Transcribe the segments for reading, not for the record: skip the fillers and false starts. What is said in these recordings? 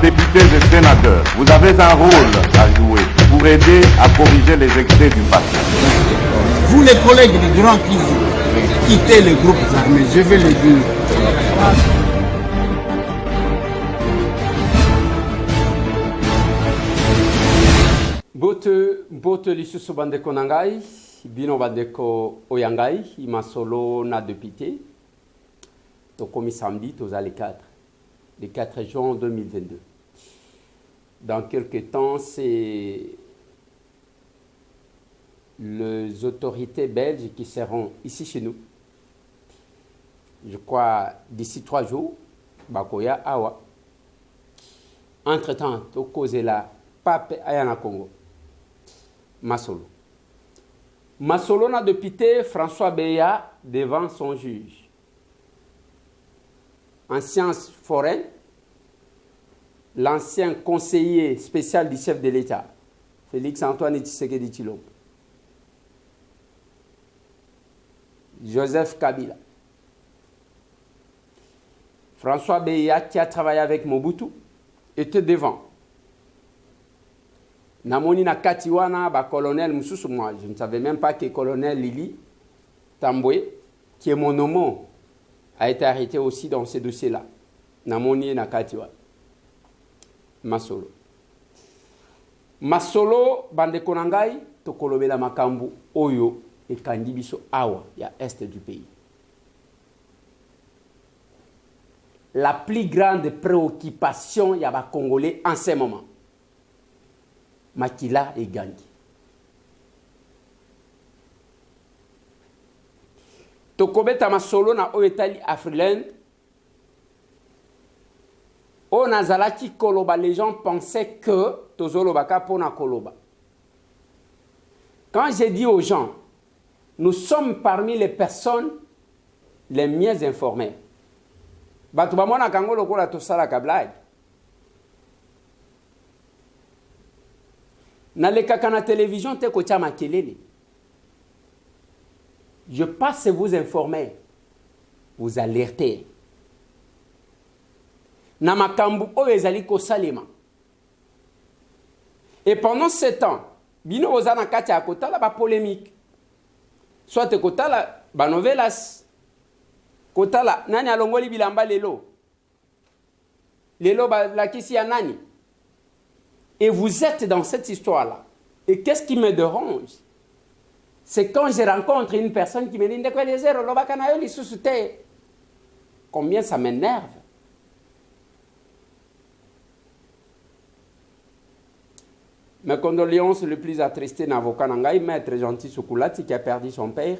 députés et sénateurs, vous avez un rôle à jouer pour aider à corriger les excès du passé. Vous les collègues du Grand qui quittez les groupes armés, je vais le dire. Bote lisusu bandeko na ngai bino bandeko oyangai imasolo na député tokomi samedi toza le 4 juin 2022. Dans quelques temps, c'est les autorités belges qui seront ici chez nous. Je crois d'ici 3 jours, bakoya awa. Entre-temps, to cause la pape ayana Congo. Masolo na député François Beya devant son juge. En sciences foraines, l'ancien conseiller spécial du chef de l'État, Félix-Antoine Tshisekedi Tshilombo, Joseph Kabila, François Beya qui a travaillé avec Mobutu, était devant. Namoni na katiwana ba colonel Moussous, moi je ne savais même pas que colonel Lili Tamboué, qui est mon homo, a été arrêté aussi dans ces dossiers-là. Namoni na katiwa. Masolo bandeko na ngai tokolobela makambu oyo ekandi biso awa ya est du pays. La plus grande préoccupation ya ba Congolais en ce moment, Makila et Gangi. Tokobeta masolo na oetali Afriland. O nazalaki koloba, les gens pensaient que tozolobaka pona koloba. Quand j'ai dit aux gens, nous sommes parmi les personnes les mieux informées. Batu bamona kango lokola tosala kablai. Na lekaka na télévision te kotia makelele. Je passe vous informer, vous alerter. Na makambu oyo ezali kosalema. Et pendant ce temps, bino ozana kati ya kotala ba polémique. Soit te kotala ba novelas. Kotala nani alongoli bilamba lelo. Lelo ba la kisi ya nani. Et vous êtes dans cette histoire-là. Et qu'est-ce qui me dérange? C'est quand je rencontre une personne qui me dit ndeko les zéro lo bakana yo lisusu te. Combien ça m'énerve. Mes condoléances les plus attristées n'avocat Nangaï, maître Gentil Soukoulati, qui a perdu son père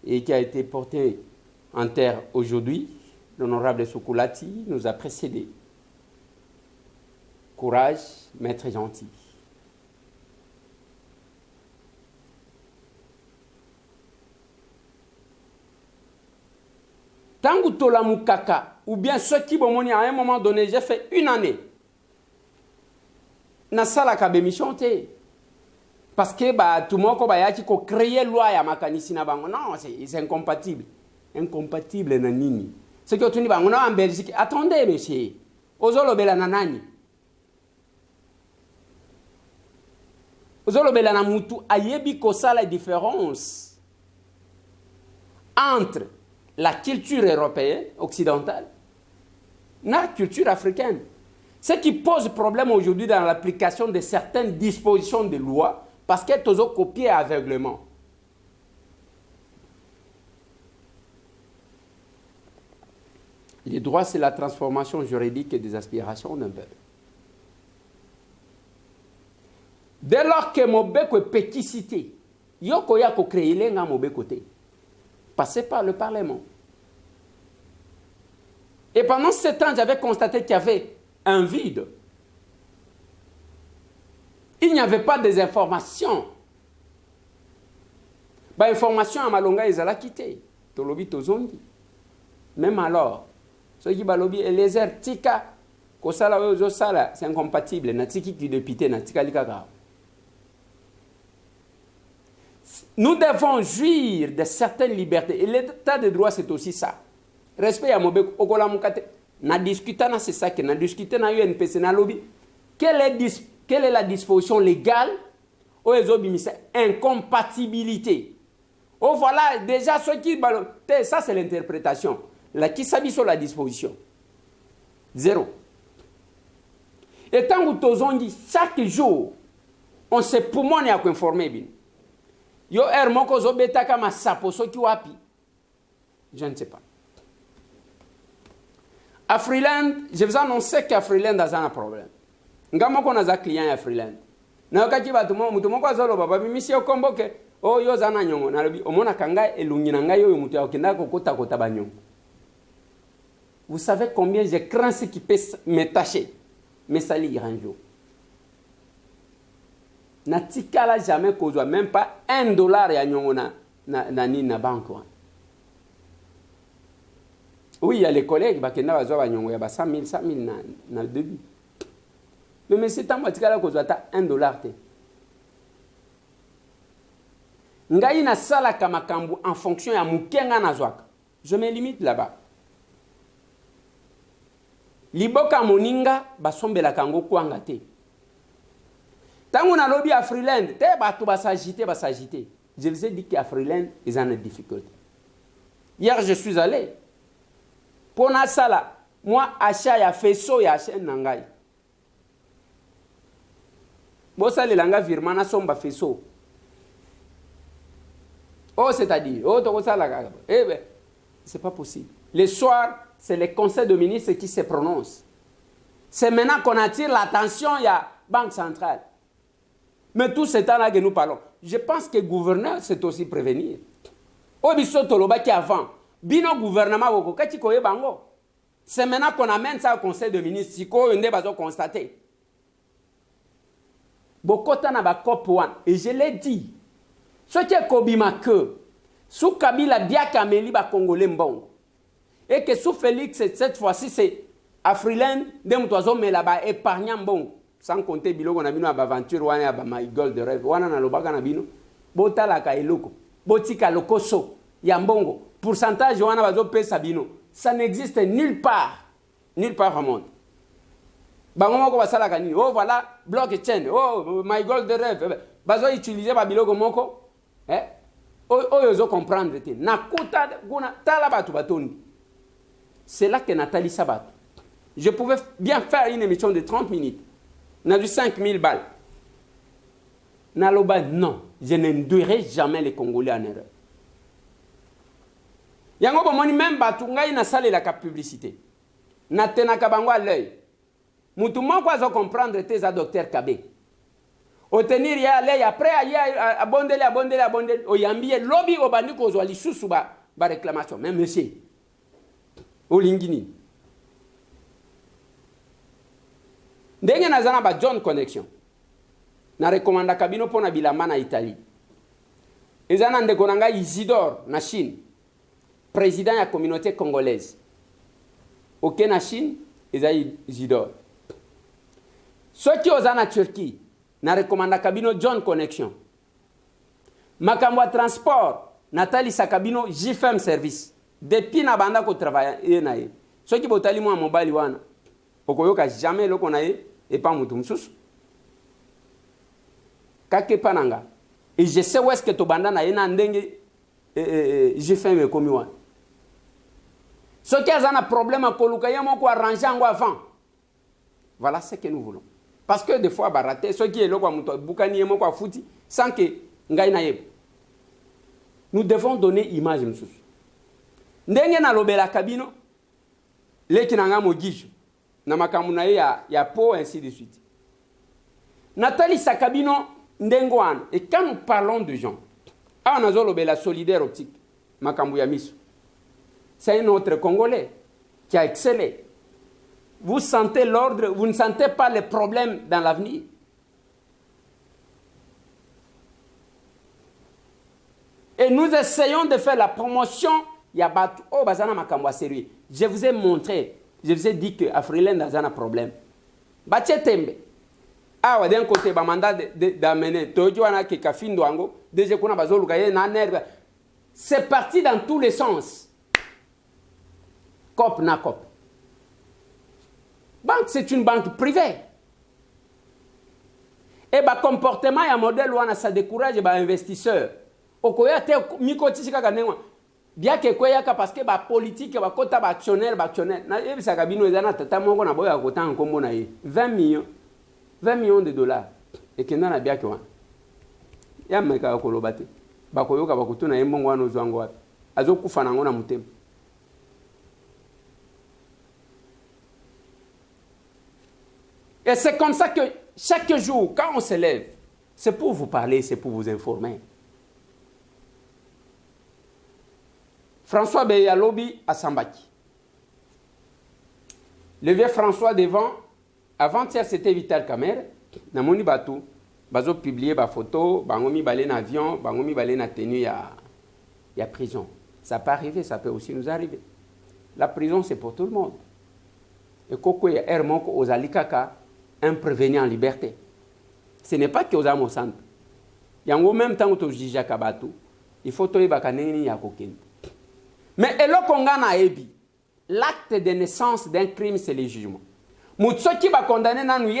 et qui a été porté en terre aujourd'hui. L'honorable Soukoulati nous a précédés. Courage, maître Gentil. Tangu tola mukaka, ou bien ceux qui vont à un moment donné, j'ai fait 1 année. Na sala ka bémission te parce que bah tout le monde ko bayaki ko créer loi ya makanisi na bango. Non, c'est incompatible na nini. C'est que tu ni bango na en Belgique. Attendez monsieur, ozolobela na nani, ozolobela na mutu ayebi ko sala différence entre la culture européenne occidentale na la culture africaine. Ce qui pose problème aujourd'hui dans l'application de certaines dispositions de loi, parce qu'elles ont copié aveuglement. Les droits, c'est la transformation juridique des aspirations d'un peuple. Dès lors que Mobeko est péticité, Yoko Yako créé l'enga Mobeko te, passez par le Parlement. Et pendant ce temps, j'avais constaté qu'il y avait un vide. Il n'y avait pas des informations. Bah, information à Malonga, ils allaient quitter. Tolobi tozongi. Même alors, ceux qui balobi Eliezer tika, kosala ozo sala, c'est incompatible. Natiki qui député, natika likaga. Nous devons jouir de certaines libertés. Et l'état de droit, c'est aussi ça. Respect à Mobeko, Ogola Mukate. Na discuter na c'est ça que na discuter na UNPC na lobby. Quelle est la disposition légale aux incompatibilité. Oh voilà, déjà ceux qui ça c'est l'interprétation. Là qui s'habille sur la disposition. Zéro. Et tant que tous dit chaque jour, on sait pour moi n'y a qu'à informer bien. Yo moko zo beta kama sapo so ki wapi. Je ne sais pas. À Freeland, je vous annonce qu'à Freeland a un problème. Ngamo ko na za client à Freeland. Na wakati ba mutu moko azolo baba bimisi okomboke o yo zana nyongo na lobi omona kanga elungi na ngai yo mutu ya okenda kokota kota banyongo. Vous savez combien je crains ce qui peut me tâcher, me salir un jour. Na tikala jamais kozwa même pas $1 ya nyongo na banque. Oui, il y a les collègues bakenda bazwa banyongo ya ba 100 000 na début. Le monsieur tambo tikala kozwa ta $1 te. Ngai na sala kama kambu en fonction ya mukenga na zwaka. Je me limite là-bas. Liboka moninga basombela kango kwanga te. Tango na lobby à Freeland, te bato basagité. Je vous ai dit qu'à Freeland, ils ont des difficultés. Hier, je suis allé. Pour na sala, moi achat ya feso ya chaîne nangai. Bosa le langa virmana somba feso. Oh, c'est-à-dire, oh, eh ben, c'est pas possible. Le soir, c'est le conseil de ministres qui se prononce. C'est maintenant qu'on attire l'attention, il y a Banque centrale. Mais tout ce temps-là que nous parlons, je pense que le gouverneur, c'est aussi prévenir. Oh, qui avant, bino gouvernement, c'est maintenant qu'on amène ça au conseil de ministres, si on est constaté. Bokota na ba COP 1, et je l'ai dit, ce qui est Kobima que, sous Kabila Biaka Meli ba Congolais mbongo, et que sous Félix, cette fois-ci, c'est à Freeland, des moutouazos, mais là-bas, épargnant bon, sans compter Biloko na bino aventure, wana ba my gold de rêve, wana na lobaka na bino, bota la ka eloko, botika lokoso, yambongo, pourcentage wana bazo pesa bino, ça n'existe nulle part au monde. Bango basala kanini, oh voilà, blockchain, oh my gold de rêve, bazo utiliser ba biloko moko, yozo comprendre te, nakuta guna tala batu batondi. C'est là que Nathalie Sabat. Je pouvais bien faire une émission de 30 minutes. N'a du 5000 balles. Naloba, non, je n'induirai jamais les Congolais en erreur. Yango bomoni même batunga ina sale la publicité. Natena kabango à l'œil. Mutu moko azo comprendre tes a docteur Kabé. Au tenir ya l'œil après ya abondele oyambie lobby obandi kozwa lisusu ba réclamation même monsieur. Olingini. Ndenge nazana ba John Connection. Na recommanda kabino pona bilamba na Italie. Ezana ndeko nanga Isidore na Chine. Président de la communauté congolaise. Ok na Chine, ezai Isidore. Ceux qui osent en Turquie, na recommanda kabino John Connection. Makambo transport, Nathalie Sakabino JFM service. Depuis na banda ko travailler na ye. Ceux qui botali mo mobile wana. Okoyoka jamais loko na ye et pas mutu msusu. Kake pananga. Et je sais où est-ce que to banda na ye na ndenge JFM komi wana. Ceux qui ont un problème à koluka ye moko arranger ngo avant. Voilà ce que nous voulons. Parce que des fois baraté ceux qui est loko mutu bukani ye moko afuti sans que ngai na ye. Nous devons donner image msusu. Ndenge na lobela kabino leki nanga mogisho na makamu na ya po ainsi de suite. Nathalie Sakabino ndengwana. Et quand nous parlons de gens, on a lobela solidaire optique makamu ya miso. C'est un autre Congolais qui a excellé. Vous sentez l'ordre, vous ne sentez pas les problèmes dans l'avenir. Et nous essayons de faire la promotion. Je vous ai montré, je vous ai dit qu'à Freeland, il y a un problème. D'un côté, le mandat d'amener, c'est parti dans tous les sens. Cop na cop. Banque, c'est une banque privée. Et le comportement et le modèle, ça décourage les investisseurs. Okoya te mikotisi kaka nenwa. Bien que koyaka parce que ba politique ba kota ba actionnaire. Na ebisa kabino ezana tata moko na boya kota nkombo na ye. 20 millions de dollars. Et kenda na bien que wana. Ya meka koloba te. Ba koyoka ba kutuna yembongo wana ozwango wapi. Azokufa nango na mutema. Et c'est comme ça que chaque jour, quand on se lève, c'est pour vous parler, c'est pour vous informer. François Beyalobi à Sambaki. Le vieux François devant, avant-hier c'était Vital Kamer, Namoni Batou, Bazo publié ma photo, Bangomi balé en avion, Bangomi balé en tenue à prison. Ça peut arriver, ça peut aussi nous arriver. La prison c'est pour tout le monde. Et Koko ya Hermonko aux Alikaka, un prévenu en liberté. Ce n'est pas que aux âmes au centre. Il y a en même temps que tu juges Kabatou, il faut que tu aies un coquin. Mais l'acte de naissance d'un crime, c'est le jugement. Moutso qui va condamner dans nous,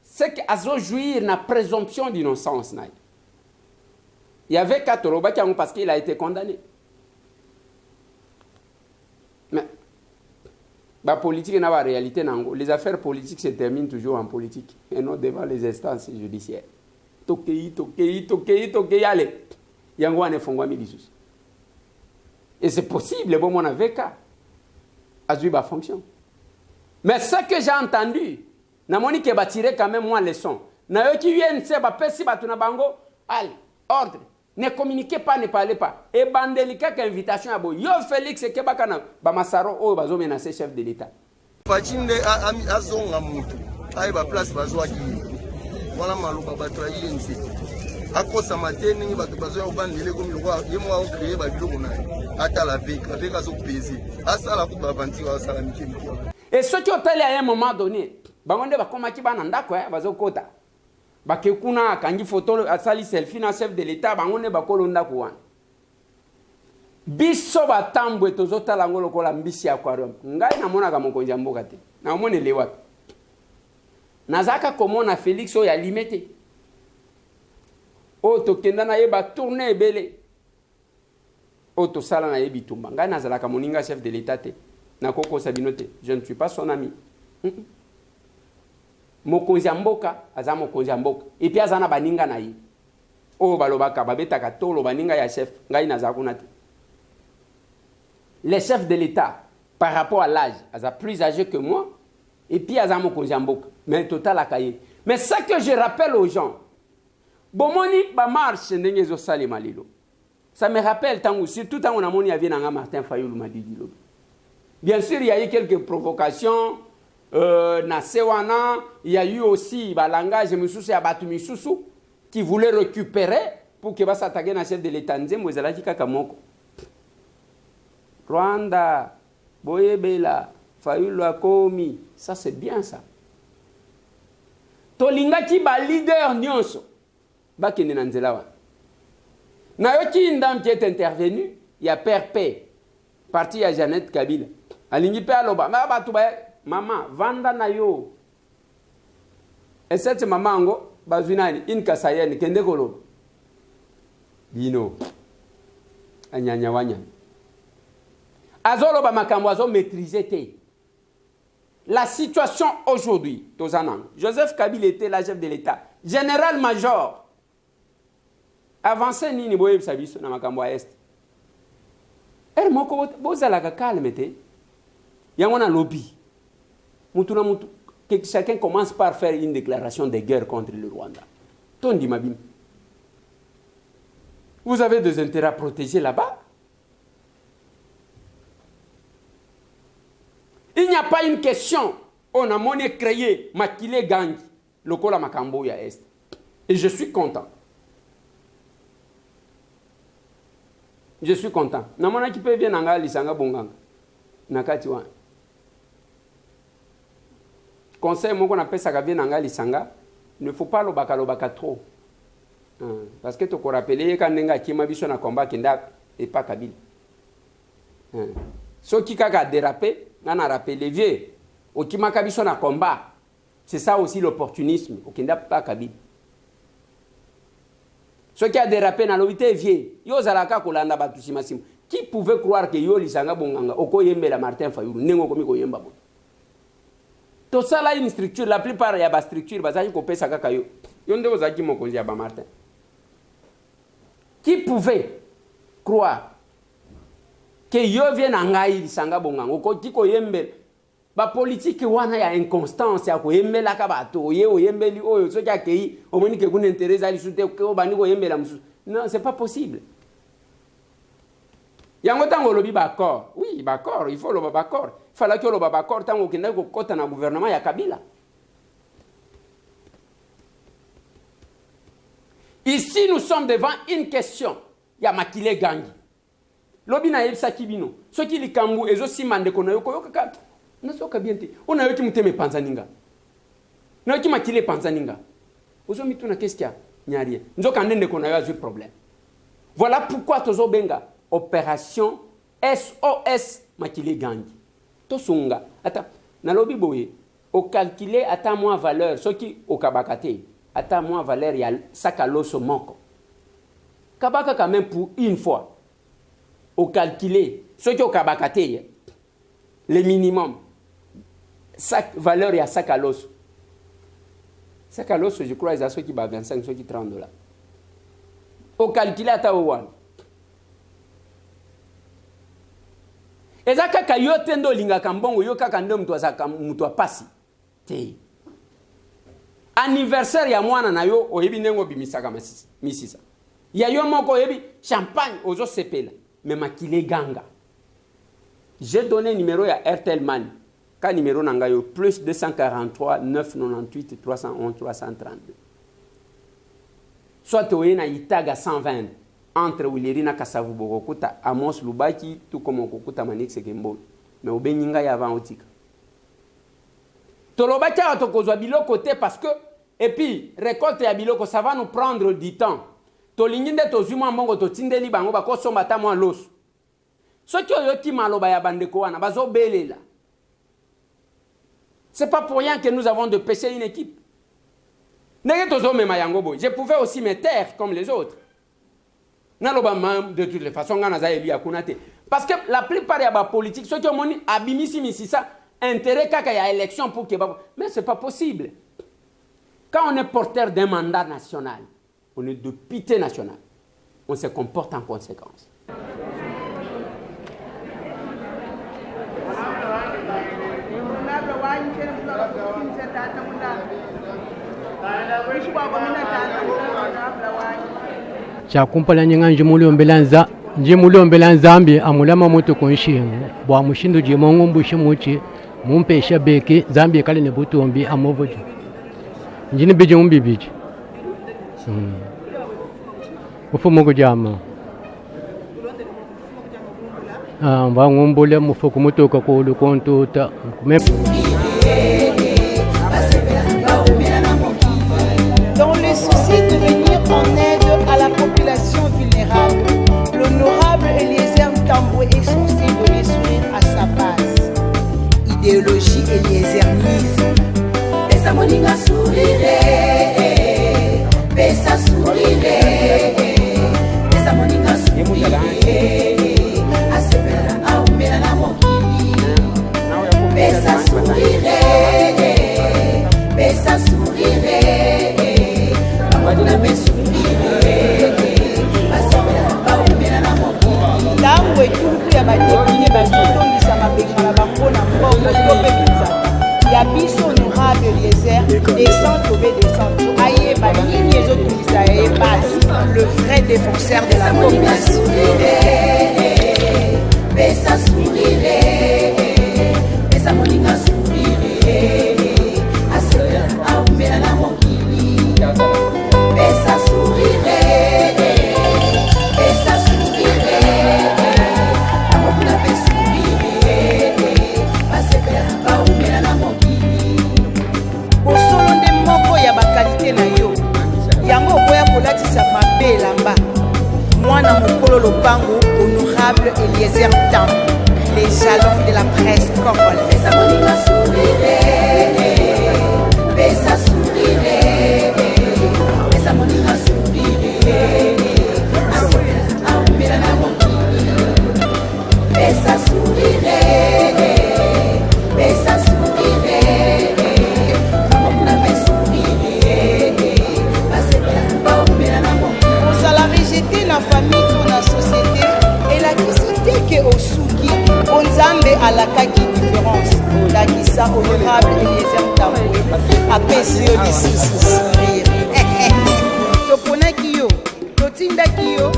c'est qu'il jouir de la présomption d'innocence. Il y avait Katoroba parce qu'il a été condamné. Mais la politique n'a pas de réalité. Les affaires politiques se terminent toujours en politique et non devant les instances judiciaires. Tokei, allez. Yango ane fongwa milisus. Et c'est possible, bon, mon avocat a joué ma fonction. Mais ce que j'ai entendu, na moni ke ba tiré quand même moi leçon. Na yo qui viennent se ba pesi ba tuna bango, allez, ordre. Ne communiquez pas, ne parlez pas. Et bandelika ka invitation à bo. Yo Félix ke ba kana ba masaro o bazo menacer chef de l'état. Pachinde azonga mutu. Ai ba place bazwa ki. Wala maluba ba trahi nsi. Akosa mateni bato bazo ya bandele ko milwa yemo wa créer ba biloko na. Ata la avec azo peser. Asa la ko ba banti wa sala mikemi. Et ce qui hôtel à un moment donné, bangonde ba koma ki bana ndako bazo kota. Ba ke kuna kangi photo asali selfie na chef de l'état bangonde ba kolonda ko wana. Biso ba tambwe tozota langolo ko la mbisi aquarium. Ngai na mona ka mokonzi mboka te. Na mone lewa. Nazaka komona Félix o ya limité. O to kenda na yeba tourner belé. O to sala na yebi tumba. Ngai nazalaka moninga chef de l'état te. Na koko sabinote, je ne suis pas son ami. Mokonzi mboka, aza mokonzi mboka. Et puis azana baninga na yi. O balobaka babetaka tolo baninga ya chef, ngai nazakuna te. Les chefs de l'État, par rapport à l'âge, aza plus âgé que moi. Et puis aza mokonzi mboka. Mais total akaye. Mais ça que je rappelle aux gens, bomoni ba marche ndenge zo sali malilo. Ça me rappelle tangu surtout tangu na moni avie nanga Martin Fayulu Madidi lo. Bien sûr, il y a eu quelques provocations. Na Sewana, il y a eu aussi le langage de Moussoussou et Abatu Moussoussou qui voulait récupérer pour qu'il va s'attaquer à la chef de l'État. Rwanda, Boyebela, Fayulu Akomi, ça c'est bien ça. Tolinga qui ba leader nyonso, ba kene nanzelawa. Na yo qui ndam qui est intervenu, il y a Père P, parti à Jeannette Kabila. Alingi pe aloba, ma ba tuba maman vanda na yo. Et cette maman ngo bazunani in kasayeni kende kolo. Bino. Anyanya wanya. Azolo ba makambo azo maîtriser te. La situation aujourd'hui, Tozanan, Joseph Kabila était la chef de l'État, général-major. Avancé nini boye sabiso na makambo a est. Moko bozala ka calme te. Yango na lobby. Mutuna mutu que chacun commence par faire une déclaration de guerre contre le Rwanda. Tondi mabim. Vous avez des intérêts à protéger là-bas. Il n'y a pas une question. On a monnaie créé, maquillé gang, le kola makambo ya est. Et je suis content. Je suis content. Namona qui peut venir nanga lisanga bonganga. Nakati wan. Conseil mon qu'on appelle ça vient nanga lisanga, ne faut pas lobaka trop. Parce que tu te rappelles quand nenga qui m'a biso na combat kinda et pas Kabila. Ceux qui kaka dérapé, on a rappelé vieux. okimaka biso na combat. C'est ça aussi l'opportunisme. Okenda pas Kabila. Ce qui a dérapé dans l'obité vieux, yo zalaka kolanda batu simasimo. Qui pouvait croire que yo lisanga bonganga okoyembe la Martin Fayulu nengo komi koyemba bo. To ça là une structure, la plupart ya ba structure bazali ko pesa kaka yo. Yo nde ozaki mokonzi ya ba Martin. Qui pouvait croire que yo vienne ngai lisanga bonganga okoti koyembe ba politique wana ya inconstance ya koyembela ka bato ye oyembeli oyo so kya kei omoni ke kuna intérêt ali sute ko bani koyembela musu. Non, c'est pas possible. Yango tango lobi ba accord. Oui, ba accord, il faut lo ba accord. Il fallait que lo ba accord tango kenda ko kota na gouvernement ya Kabila. Ici nous sommes devant une question. Ya makile gangi. Lobi na yebisa kibino. So ki likambu ezo simande kono yoko yoka nasoka biente. On a eu qui muteme panzaninga. Na qui makile panzaninga. Ozo mitu na qu'est-ce qu'il y a? Nyari. Nzoka ndende kono yo a problème. Voilà pourquoi tozo benga opération SOS makile gangi. To sunga. Ata na lobi boye o calculer ata moins valeur ce qui au kabakate. Ata moins valeur ya sakaloso moko. Kabaka quand même pour une fois. Au calculer ce qui au kabakate le minimum. Sac valeur ya sakalos. Sakalos je crois c'est ceux qui ba 25 ceux qui $30. Au calculer ata one. Ezaka ka yo tendo linga kambongo yo kaka ndo mtu azaka mtu apasi. Te. Anniversaire ya mwana na yo oyebi nengo bimisaka misisa. Ya yo moko oyebi champagne ozo sepela mais makile ganga. J'ai donné numéro ya Airtel Money. Ka numéro nanga yo plus 243 998 311 332. Soit oyena itaga 120 entre Wilirina Kasavu Bogokuta Amos Lubaki tout comme okuta Manix Gembo. Mais obeninga ya avant otika. Tolobaki a tokozwa biloko te parce que et puis récolte ya biloko ça va nous prendre du temps. Tolinginde tozuma mbongo totindeli bango bakosomba ta mwa loso. Soki oyoti maloba ya bandeko wana bazo belela. C'est pas pour rien que nous avons de pêcher une équipe. Je pouvais aussi me taire comme les autres. De toutes les façons, parce que la plupart des politiques, ceux qui ont abimisi ça, intérêt qu'il y a élection pour que. Mais ce n'est pas possible. Quand on est porteur d'un mandat national, on est de pité nationale, on se comporte en conséquence. Chakumpala nyinga njimuli ombela nzambi amulama moto konshingo bwa mushindo jimongo mbushi muchi mumpesha beke zambi kale ne butombi amovoje njini beje umbibiji ufumo kujama mba ngombole mufuko mutoka ko lukontuta Dans le souci de venir en aide à la population vulnérable, l'honorable Eliezer Tamboué est censé donner sourire à sa base. Idéologie eliezerisme. Pesa moninga sourire, pesa sourire, pesa moninga sourire, asepela aumela na mokili, pesa sourire, pesa sourire. Tango etuluku ya badepine bakotongisa mabenga na bango na mbongo topekisa ya biso honorable Eliezer descend tobe descend ayeba nini ezotungisa ye base le vrai défenseur de la population. Pesa sourire, pesa moninga sourire, asepela aumela na mokili. Pesa sourire, pesa sourire, amokuna pe sourire, basepela baumela na mokili. Bosolo nde moko ya bakalite na yo, yango okoya kolatisa mabelamba mwana mokolo lopango honorable Eliezer Tamboué. les jalons de la presse congolaise. Ozala rejeté na famille to na société elakisi te ke osuki onzambe alakaki différence olakisa honorable Eliezer Tambwe apesi yo lisusu sourire toponaki yo totindaki yo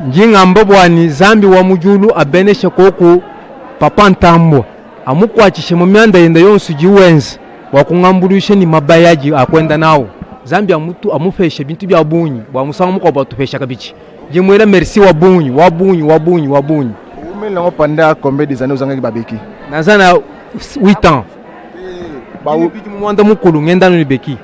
njingamba bwani zambi wa mujulu abenesha koku papa ntambwa amukwacishe mu myanda yenda yonse jiwenzi wakungambulishe ni mabayaji akwenda nawo zambi amufeshe bintu bya bunyi bwamusanga mukoba tufesha kabichi jimwera merci wa bunyi umela ngopanda combien des années uzanga babeki nazana 8 ans ba ubiti mwanda mukulu ngenda no beki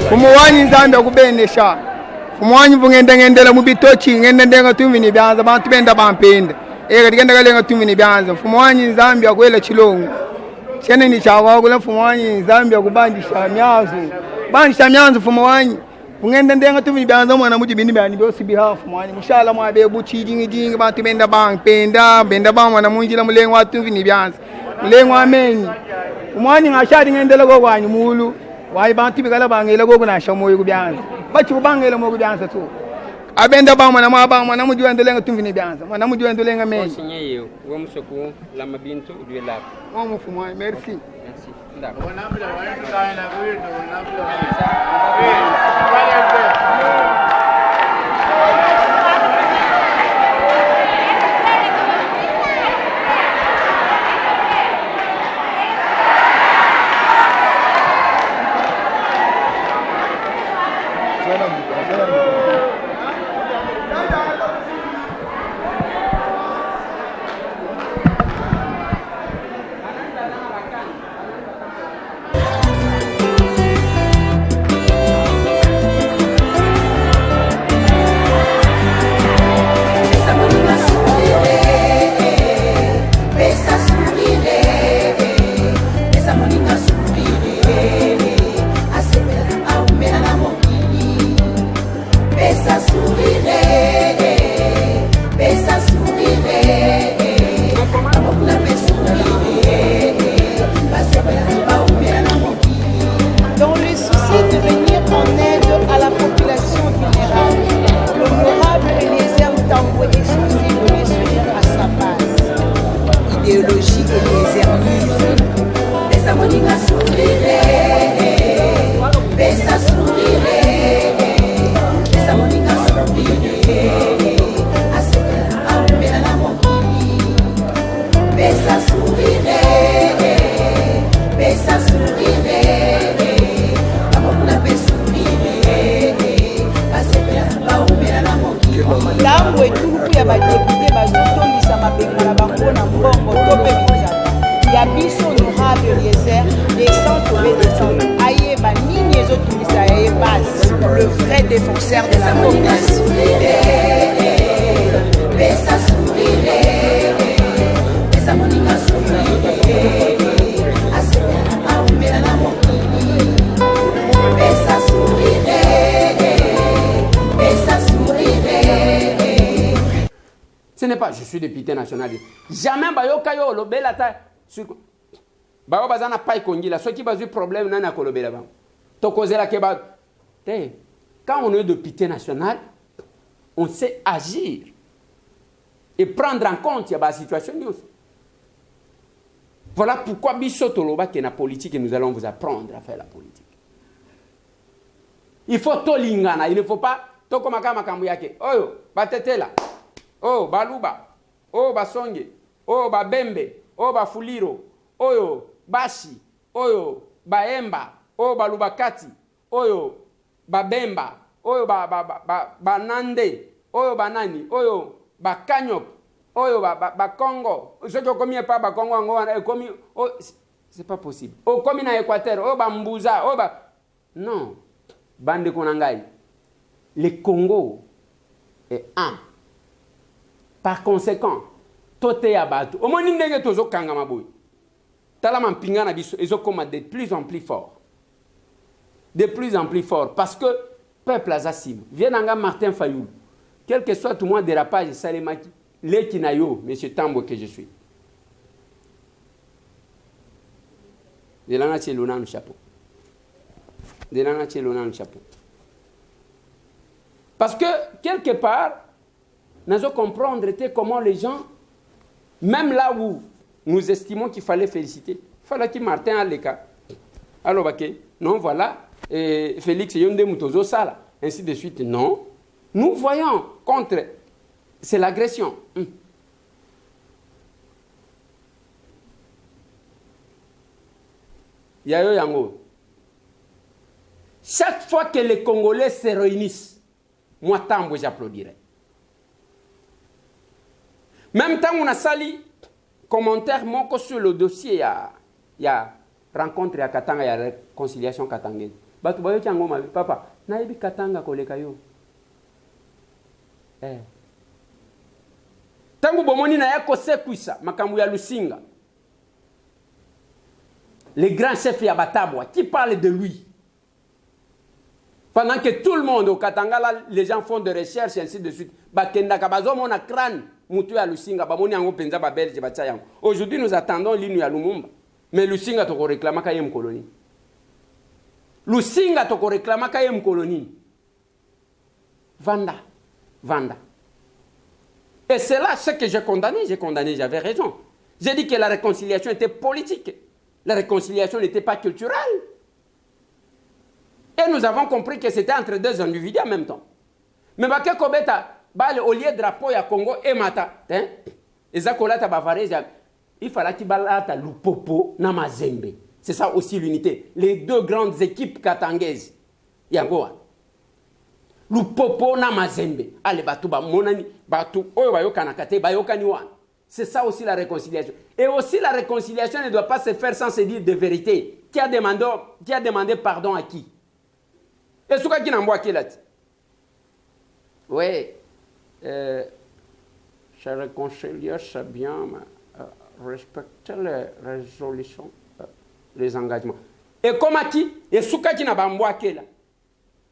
Fumuwanyi nzambi akubenesha fumuwanyi ngendela mubitochi ngendenga tumini byanza bantu benda bampenda kati lenga tumini byanza fumuwanyi nzambi akwela chilongo chene ni chawa kula fumuwanyi nzambi akubandisha myanzo fumuwanyi ngendenga tumini byanza mwana muji bindi bani byosi biha fumuwanyi mushala mwabe buchi jingi bantu benda bampenda benda ba mwana munjila mulengo wa tumini byanza mulengo amenyi fumuwanyi ngashadi ngendela go wanyi mulu wayi bantu bigala bangela go na shamoyo kubyanza bachi kubangela mo kubyanza tu abenda ba mwana mu juendo lenga tumvini byanza mwana mu juendo lenga menyi sinyeyo wo musoku la mabintu udwe la wa mufumo merci ndako Dans le souci de venir en aide à la population vulnérable, l'honorable Eliezer Tambwe est censé donner sourire à sa base. Idéologie eliezerisme. Pesa moninga sourire, pesa sourire, pesa moninga sourire, asepela aumela na mokili, pesa sourire, pesa sourire. Ntango etuluku ya badepute bazotondisa mabengo na bango na mbongo to mpe bizala ya biso honorable Eliezer descend tobe descend ayeba nini ezotungisa ye base le vrai défenseur de la population. Pesa sourire, pesa moninga sourire, asepela aumela na mokili, pesa sourire, pesa sourire. Ce n'est pas je suis député national. Jamais bayoka yo lobela ta bayo bazana pai kongila soki bazu problème nana ko lobela ba. To kozela ke ba te quand on est député national, on sait agir et prendre en compte la situation. Voilà pourquoi Bissotoloba qui est la politique et nous allons vous apprendre à faire la politique. Il faut tolingana, il ne faut pas tokomaka makambuyake. Oyo, batetela. Oh, baluba. Oh, basonge. Oh, babembe. Oh, bafuliro. Oyo, bashi. Oyo, baemba. Oh, balubakati. Oyo, babemba. Oyo, banande. Oyo, banani. Oyo, bakanyop. Oyo, bakongo. Ce qui commis pas bakongo, c'est pas possible. Oh, comme na Équateur. Oh, bambuza. Oh, non. Bande Konangai. Le Congo est un. Par conséquent, tout est abattu. Au moins, nous avons tous kanga maboui. Talaman pingana biso, ils ont de plus en plus fort. De plus en plus fort. Parce que, peuple azasim, Vienanga Martin Fayoul, quel que soit tout le monde dérapage, Salemaki, les Kinayo, M. Tambo que je suis. De l'ana tchelona le chapeau. De l'ana tchelona le chapeau. Parce que, quelque part, nous allons comprendre comment les gens, même là où nous estimons qu'il fallait féliciter, il fallait que Martin a le cas. Alors, non, voilà, Félix Yonde Moutozo Sala, ainsi de suite. Non, nous voyons contre, c'est l'agression. Yayo Yango. Chaque fois que les Congolais se réunissent, moi, Tambo, j'applaudirais. Même temps, on a sali commentaire mon sur le dossier, il y a rencontre à Katanga, il y a réconciliation katangaise. Batu bayo tiango ma papa, naibi Katanga koleka yo. Tangu bomoni na yako sekuisa makambu ya Lusinga. Le grand chef Yabatabwa, qui parle de lui? Pendant que tout le monde au Katanga, là, les gens font des recherches et ainsi de suite. Aujourd'hui, nous attendons l'île à Lumumba. Mais Lusinga toko réclama kayem colonie. Lusinga toko réclama kayem colonie. Vanda. Vanda. Et c'est là ce que j'ai condamné, j'avais raison. J'ai dit que la réconciliation était politique. La réconciliation n'était pas culturelle. Et nous avons compris que c'était entre deux individus en même temps. Mais Baké Kobeta, au lieu de drapeau, il y a Congo et Mata. Il fallait qu'il balata Lupopo na Mazembe. C'est ça aussi l'unité. Les deux grandes équipes katangaises. Yangoa. Lupopo na Mazembe. Allez, Batu, Monani, Batu, Oyo Kanakate, Bayokaniwan. C'est ça aussi la réconciliation. Et aussi la réconciliation ne doit pas se faire sans se dire de vérité. Qui a demandé pardon à qui? Et ce qui n'a pas là. Oui. Je réconcilie, c'est bien, mais respecter les résolutions, les engagements. Et comme à qui? Et ce qui n'a pas là.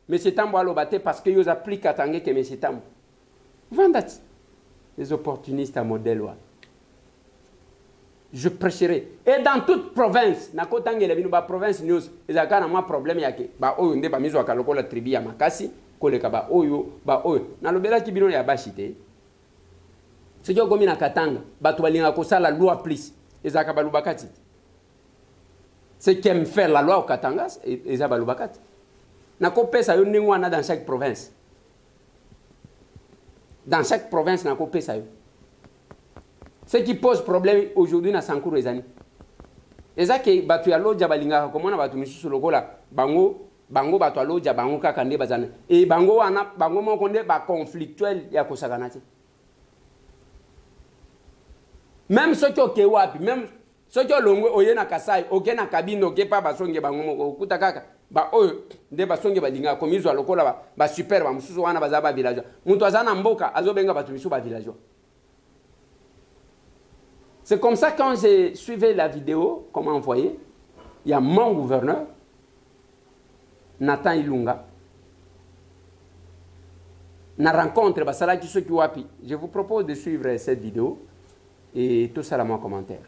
Mais c'est un bois parce que vous appliquez à Tanguay que M. Tambo. Vendati. Les opportunistes à modèle. Je prêcherai. Et dans toute province, na kotange la binu ba province news, ezaka na ma problème yake. Ba oyo nde ba mizo akaloko la tribu ya makasi, koleka ba oyo. Na lobela ki bino ya bashite. Sejo gomi na Katanga, batu balinga kosala loi plus. Ezaka ba lubakati. C'est qui aime faire la loi au Katanga, ezaka ba lubakati. Na ko pesa yo ndengwana dans chaque province. Dans chaque province na ko pesa yo. Ce qui pose problème aujourd'hui dans Sankourou les années. Et ça que batu ya loja balinga comment na batu misusu lokola bango batu ya loja bango kaka nde bazana. Et bango wana bango mo konde ba conflictuel ya kosakana te. Même ceux qui ont wapi, même ceux qui ont longo oye na Kasai, oke na kabine oke pa basonge bango mo okuta kaka ba oyo nde basonge balinga komizwa lokola ba super ba mususu wana bazaba villageois. Mutu azana mboka azobenga batu misusu ba villageois. C'est comme ça quand j'ai suivi la vidéo, comment envoyer, il y a mon gouverneur, Nathan Ilunga, na rencontre, je vous propose de suivre cette vidéo et tout ça dans mon commentaire.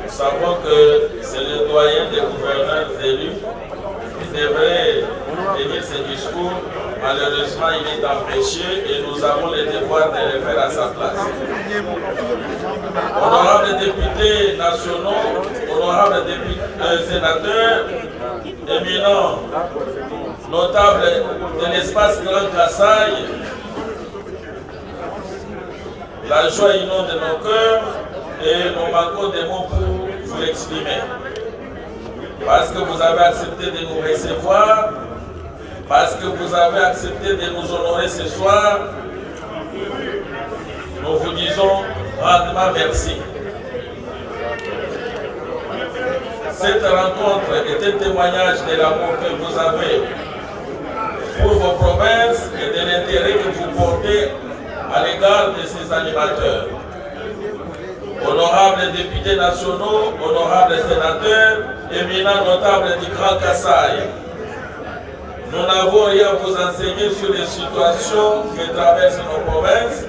Nous savons que c'est le doyen des gouverneurs élus qui devrait tenir ce discours Malheureusement, il est empêché et nous avons le devoir de le faire à sa place. Honorables députés nationaux, honorables sénateurs, éminents, notables de l'espace Grand Kassai, la joie inonde de nos cœurs et nous manquons des mots pour vous l'exprimer. Parce que vous avez accepté de nous recevoir, parce que vous avez accepté de nous honorer ce soir, nous vous disons grandement merci. Cette rencontre est un témoignage de l'amour que vous avez pour vos provinces et de l'intérêt que vous portez à l'égard de ces animateurs. Honorables députés nationaux, honorables sénateurs, éminents notables du Grand Kassai, nous n'avons rien à vous enseigner sur les situations que traversent nos provinces,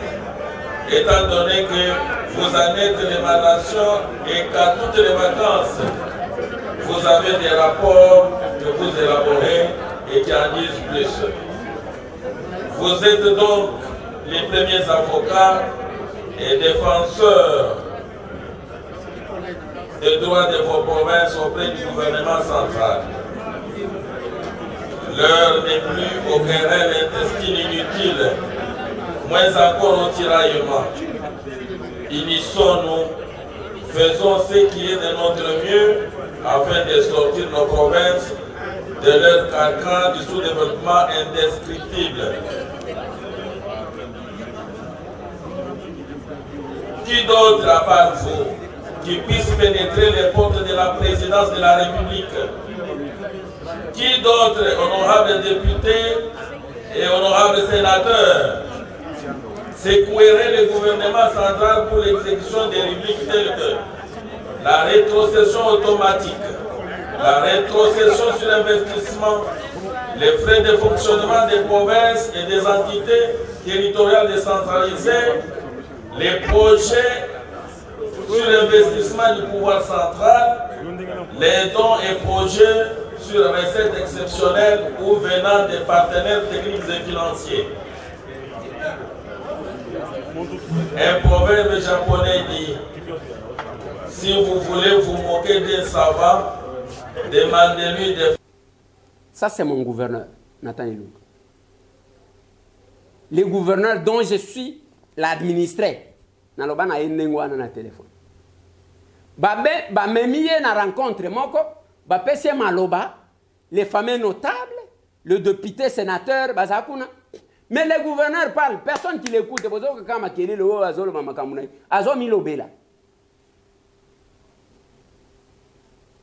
étant donné que vous en êtes l'émanation et qu'à toutes les vacances, vous avez des rapports que vous élaborez et qui en disent plus. Vous êtes donc les premiers avocats et défenseurs des droits de vos provinces auprès du gouvernement central. L'heure n'est plus aux querelles intestines inutiles, moins encore au tiraillement. Unissons-nous, faisons ce qui est de notre mieux afin de sortir nos provinces de leur carcan du sous-développement indescriptible. Qui d'autre à part vous qui puisse pénétrer les portes de la présidence de la République? Qui d'autre, honorables députés et honorables sénateurs, secouerait le gouvernement central pour l'exécution des rubriques telles que la rétrocession automatique, la rétrocession sur investissement, les frais de fonctionnement des provinces et des entités territoriales décentralisées, les projets sur l'investissement du pouvoir central, les dons et projets sur recettes exceptionnelles ou venant des partenaires techniques et financiers. Un proverbe japonais dit: si vous voulez vous moquer d'un savant, demandez-lui des... Ça, c'est mon gouverneur, Nathan Ilunga. Le gouverneur dont je suis l'administré. Naloba na yenengwana na téléphone. Ba memiye na rencontre moko, ba pese maloba, les fameux notables, le député sénateur, bazakuna. Mais le gouverneur parle, personne qui l'écoute.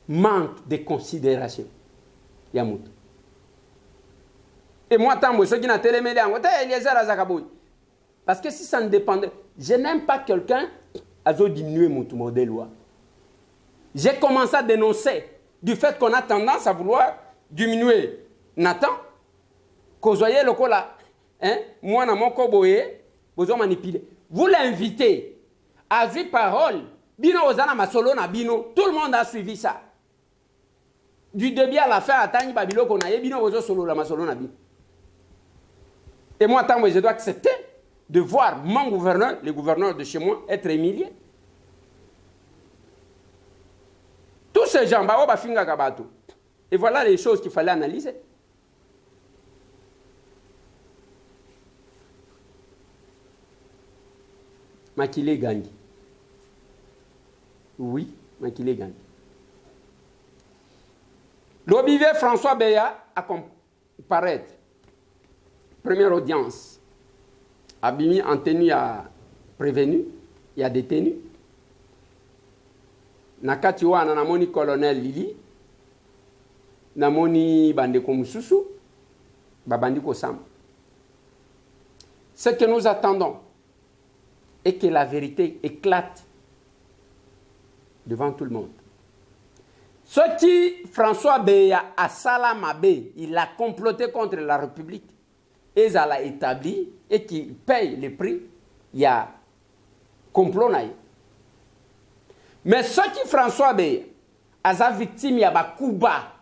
Manque de considération. Yamout. Et moi, tant que ceux qui n'ont télé parce que si ça ne dépendait, je n'aime pas quelqu'un à diminuer mon modèle. J'ai commencé à dénoncer du fait qu'on a tendance à vouloir diminuer Nathan, qu'on voyait le cola. Moi, dans mon coboye, vous manipulez. Vous l'invitez à vie parole. Bino Ozana Masolo na Bino. Tout le monde a suivi ça. Du début à la fin, à Tani Babilo Konaye, Bino Ozo Solo la Masolo na Bino. Et moi, tant que je dois accepter de voir mon gouverneur, le gouverneur de chez moi, être humilié. Tous ces gens, et voilà les choses qu'il fallait analyser. Makile Gandhi. Oui, Makile Gandhi. L'obivé François Beya a comparaître. Première audience. Abimi en tenue à prévenu, il y a détenu. Nakati wana namoni colonel Lili, namoni bandeko mususu, babandiko Sam. Ce que nous attendons est que la vérité éclate devant tout le monde. Ce qui François Beya a Salamabe, il a comploté contre la République, et il a établi et qui paye le prix, il y a complot. Mais ce qui François Beya a sa victime, il y a Kuba,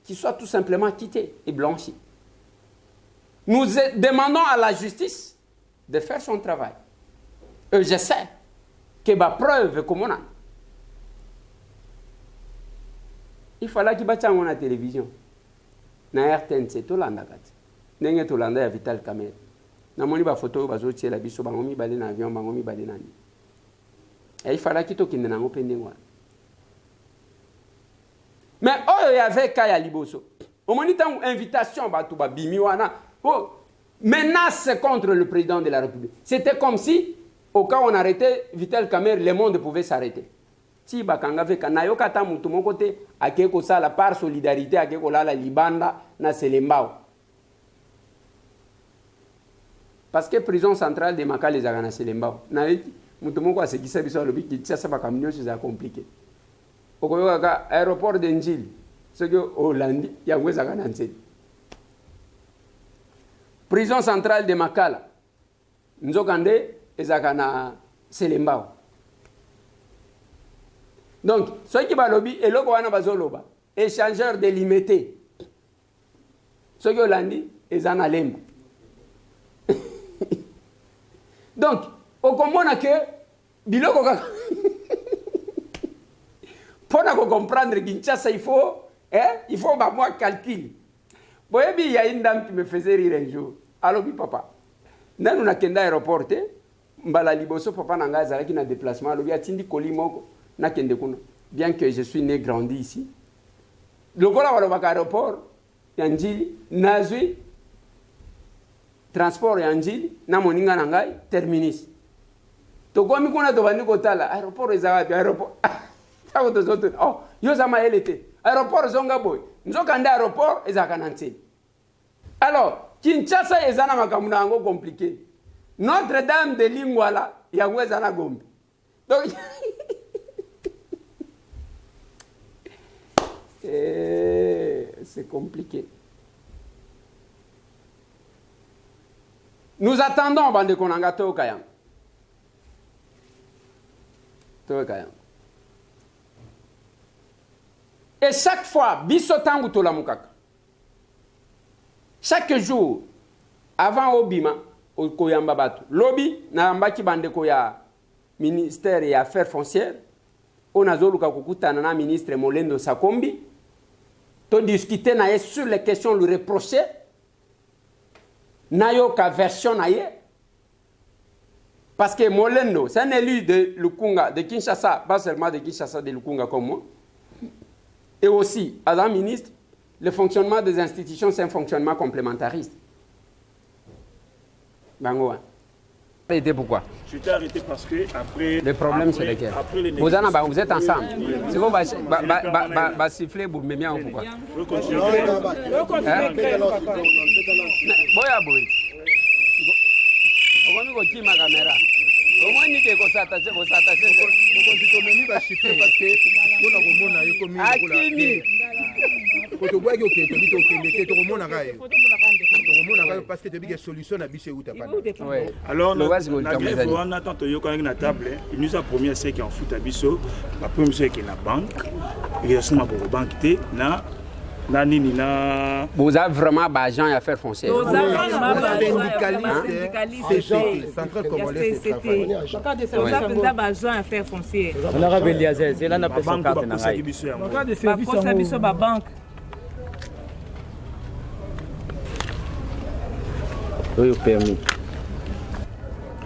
qui soit tout simplement quitté et blanchi. Nous demandons à la justice de faire son travail. Et je sais que ma preuve comme on a. Il fallait qu'il batte à la télévision. Na RTNC to landa kati. Nenge to landa ya Vital Kamerhe. Na moni ba photo ba zo tiela biso bango mi balé na avion bango mi balé na ni. Et il fallait qu'il to kinde na ngopende ngwa. Mais oh il y avait Kaya Liboso. Au moment où invitation ba to ba bimi wana. Oh, menace contre le président de la République. C'était comme si au cas où on arrêtait Vital Kamerhe, le monde pouvait s'arrêter. Si bakanga veka na yo kata mutu moko te akeko sala par solidarité akeko lala libanda na selembao. Parce que prison centrale de Makala les agana selembao. Na mutu moko asekisa biso alobi kitsa sa bakamnyo c'est compliqué. Okoyoka ka aéroport de Njili. Ce que Hollande ya ngweza kana nseli. Prison centrale de Makala. Nzokande ezakana selembao. Donc, ceux qui balobi et loko wana bazoloba, échangeur délimité. Ceux qui Hollandi ils en alemba. Donc, au komona que biloko ka pour comprendre Kinshasa il faut bah moi calcul. Boyebi il y a une dame qui me faisait rire un jour. Allo papa. Nanu na kenda aéroport mbala liboso papa nanga zalaki na déplacement allo bi atindi kolimoko. Bien que je suis né grandi ici, le Gola va à l'aéroport, Yanjili, Nazui, transport Yanjili, Namoninga Nangai, terminus. Toko Mikuna Dovani Kotala, aéroport est à l'aéroport. Oh, Yosama LT, aéroport Zongaboy, Nzokanda aéroport est à Kananti. Alors, Kinshasa est un makamunango compliqué. Notre-Dame de Lingwala, Yagwezana Gombi. Donc, c'est compliqué. Nous attendons bande konanga to kayam. Et chaque fois, bisotangu to la mukaka. Chaque jour, avant Obima, au Koyamba Batu, lobby, na mbaki bande koya ministère et affaires foncières, on a zolu kakukuta na ministre Molendo Sakombi. To discuter na sur les questions lui reprocher na yo ka version na ye parce que Molendo c'est un élu de Lukunga de Kinshasa, pas seulement de Kinshasa, de Lukunga comme moi, et aussi à la ministre le fonctionnement des institutions c'est un fonctionnement complémentariste. Bangoa arrêté pourquoi? Je t'ai arrêté parce que après... Le problème c'est lequel? Vous êtes ensemble. Si vous siffler, vous m'aimez en pourquoi? Je continue. Parce que tu as solution à biser où tu as pas. Alors, on attend la table. Il nous a promis ce qui en fout à biseau. La première chose qui est la banque. Et c'est ma banque. Vous avez vraiment d'argent à faire foncier. Vous avez syndicaliste, central congolais de travail. Vous avez d'argent à faire foncier. On a révélé c'est là la personne carte na ngai. Ba banque. Oui, permis.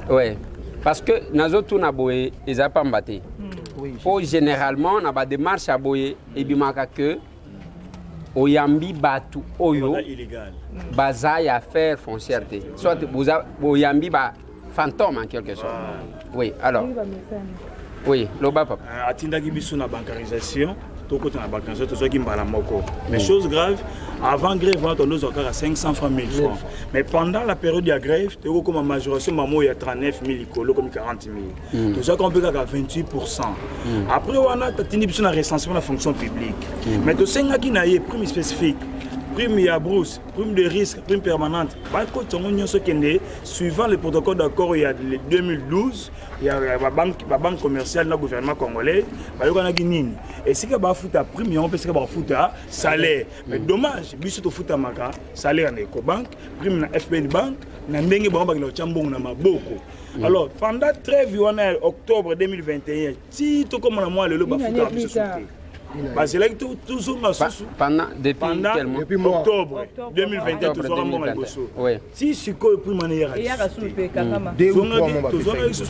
Oui, parce que nazo tuna boye eza pas mbaté. Pour généralement on a ba démarche à boye et bimaka que oyambi batu oyo bazai à faire foncière. Soit oyambi ba fantôme en quelque sorte. Oui, alors. Oui, loba papa. Atindaki biso na bancarisation. Mais chose grave, avant grève, on nous a à 500 000 francs. Mais pendant la période de la grève, tu as comme ma majoration, il y a 39 000, comme 40 000. Tout ça, on peut à 28%. Après, on a une recensement de la fonction publique. Mais tu sais qu'il y a un prix spécifique. prime ya brousse, prime de risque, prime permanente. Suivant le protocole d'accord il y a 2012, il y a la banque commerciale du gouvernement congolais, et si on a fait prime, on peut faire salaire. Mais dommage, si on a fait salaire à Ecobank, prime à FBN Bank, alors, pendant très violent octobre 2021, si tout comme le mois, le lobe a c'est là que toujours depuis octobre 2021, toujours mon égosso. Si ce que le prix manière à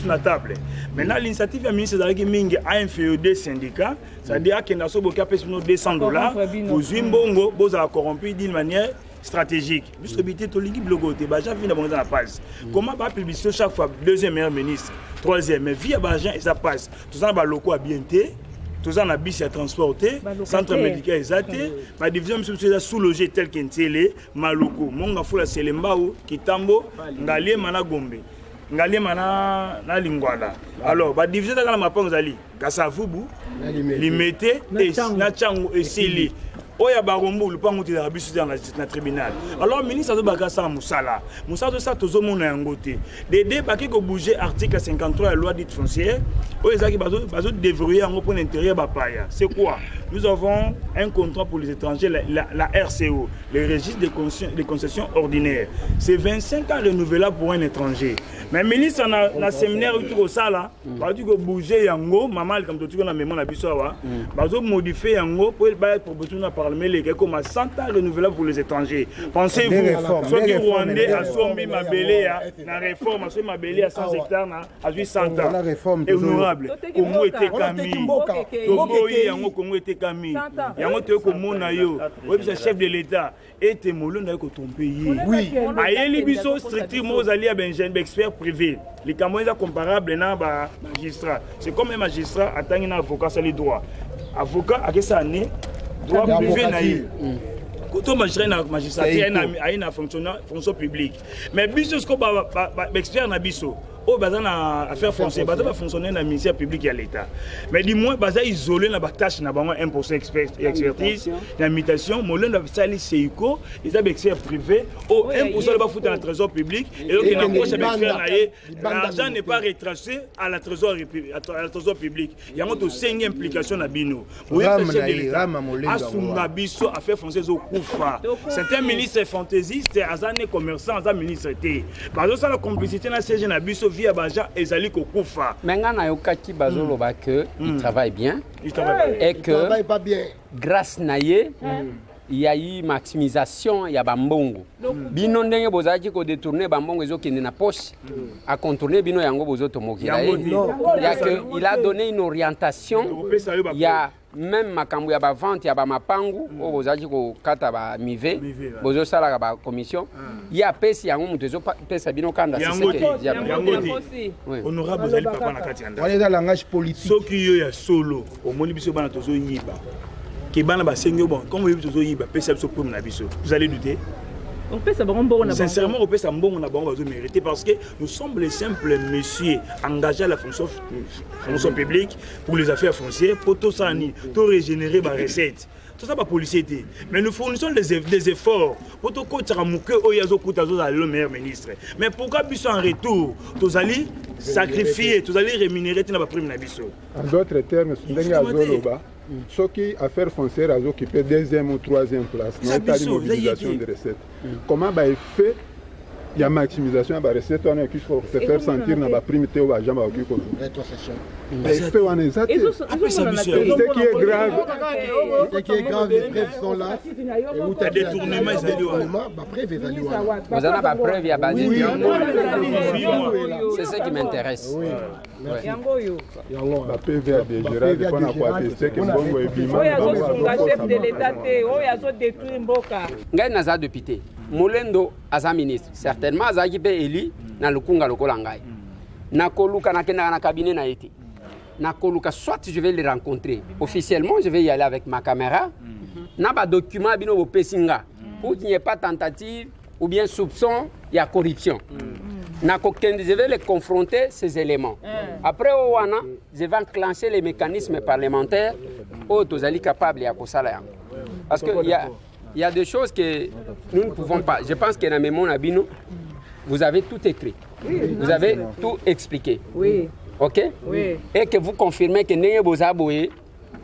la table. Maintenant, l'initiative du ministre de Ming a un FED syndicat, c'est-à-dire qu'il y a $200 pour Zimbongo, vous avez corrompu d'une manière stratégique. Distribuer tout l'équipe logo, j'ai vu dans la passe. Comment va publier chaque fois deuxième meilleur ministre, troisième, mais via Bajan et ça passe. Tout ça, locaux à bien tout ça, on a bis à transporter, centre médical exacté, ma division est sous-logée tel qu'un télé, maloko, mon foula c'est le mbao, kitambo, ngalé mana gombe, ngalé mana na lingwala. Alors, ma division dans la mapang zali, kasavubu, limité, et na chango et sili. Oya barombo le pango de rabisu dans le tribunal. Alors ministre de Bagassa Moussala, Moussa de ça tozo mon ngoté. Des débats qui ko bouger article 53 de la loi dite foncière, oya qui bazo devrait en point intérieur bapaya. C'est quoi? Nous avons un contrat pour les étrangers, la RCO, le registre des concessions ordinaires. C'est 25 ans renouvelable pour un étranger. Mais le ministre na séminaire autour de ça là, bazo ko bouger yango, maman comme tout na mémoire na biso wa, bazo modifier yango pour ba proposition na parlement les comme 100 ans renouvelable pour les étrangers. Pensez-vous soit que Rwandais a sombi mabélé na réforme, soit mabélé à 100 hectares à 800 ans. La réforme honorable. Congo était Camille. Togo yango Congo était Camille. Yango te ko mona yo, oui c'est chef de l'état et te molo na ko ton pays. Oui. Ayeli biso strictement aux alliés benjen expert privé. Les Camerounais comparables na ba magistrat. C'est comme un magistrat attend un avocat sur les droits. Avocat à quelle année droit privé naïf. Quand on magistrat a une fonction publique. Mais biso ce qu'on expert na biso. Oh, bazan a affaire foncière, bazan va fonctionner dans le ministère public et à l'État. Mais dis-moi, bazan isolé dans la tâche, na bango 1% expertise, l'imitation, molen dans sali seiko, ils ont expert privé, oh 1% va foutre dans le trésor public et donc il approche avec expert naïe, l'argent n'est pas retracé à la trésor public. Il y a une cinquième implication na bino. Oui, chef de l'État. Asunga biso affaire foncière au Koufa. C'est un ministre fantaisiste, azane commerçant, azan ministre té. Bazan ça la complicité na CG na biso via Baja et Zali Kokufa. Maintenant, il travaille bien. Il travaille bien. Et que, travaille pas bien. Grâce à il y a eu maximisation, il y a Bambongo. Bino ndenge bozaki ko détourner Bambongo ezo kende na poche à contourner bino yango bozo tomokila. Il a donné une orientation. Il y a même makambo ya ba vente ya ba mapangu o bozaki ko kata ba mive bozo sala ba commission il y a pesi yango mutu ezo pesa bino kanda c'est honorable Zali papa na kati anda. On est dans langage politique. Soki yo ya solo o moni biso bana tozo yiba. Ke bana ba sengo bon comme yo tozo yiba pesa biso pour na biso. Vous allez douter? Sincèrement, on peut s'embonner mériter parce que nous sommes les simples messieurs engagés à la fonction publique pour les affaires foncières, pour tout ça, tout régénérer ma recette. Tout ça, pas policier. Mais nous fournissons des efforts pour tout le meilleur ministre. Mais pourquoi puis en retour, tous allez sacrifier, tous allez rémunérer la prime nabiso. En d'autres termes, ce qui affaire foncière a occupé deuxième ou troisième place. Nous avons une mobilisation de recettes. Comment il fait? Il y a maximisation de recettes, on a qu'il faut se faire sentir dans la prime théo à jamais occupé. Ce qui est grave, les preuves sont là. Et où tu as détournement, vous avez la preuve, il y a basé. C'est ce qui m'intéresse. La PV a déjà on a quoi tester que Mbongo est bimant. Chef de l'État, détruit Mboka. Ngai naza député. Molendo aza ministre. Certainement aza qui peut élu dans le Kunga lokola ngai. Na koluka na kenda na cabinet na été. Na koluka soit je vais les rencontrer. Officiellement, je vais y aller avec ma caméra. Na ba document bino bo pesinga pour qu'il n'y ait pas tentative ou bien soupçon, il y a corruption. Je vais les confronter, ces éléments. Après, je vais enclencher les mécanismes parlementaires où tu es capable de faire ça. Parce qu'il y a il y a des choses que nous ne pouvons pas. Je pense que dans mes mots, vous avez tout écrit. Vous avez tout expliqué. Oui. Ok? Oui. Et que vous confirmez que n'est pas aboué,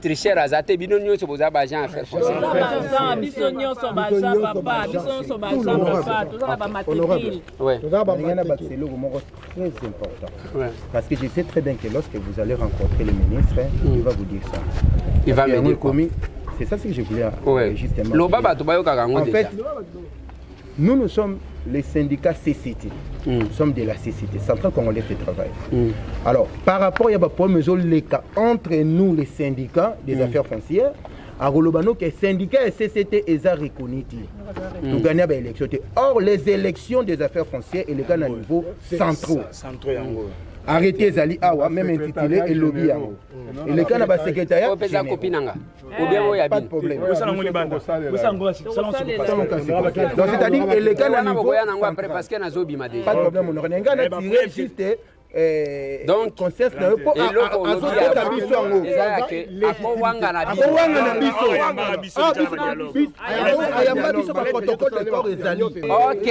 tricher à Zate, bidon, c'est vos agents à faire. Parce que je sais très bien que lorsque vous allez rencontrer le ministre, il va vous dire ça. Il va venir commis. C'est ça ce que je voulais justement. En fait, nous sommes les syndicats CCT. Nous sommes de la CCT, Centrale Congolaise de Travail. Alors, par rapport à les cas entre nous, les syndicats des affaires foncières, à Rolobano, que les syndicats et CCT sont reconnus. Nous gagnons l'élection. Or, les élections des affaires foncières, et les cas à niveau central. Arrêtez Zali Awa, même intitulé et lobby. Et le cas de secrétariat. Pas de problème. Donc c'est-à-dire que le cas de niveau. Pas de problème, on a tiré juste. Donc, consiste pour ok.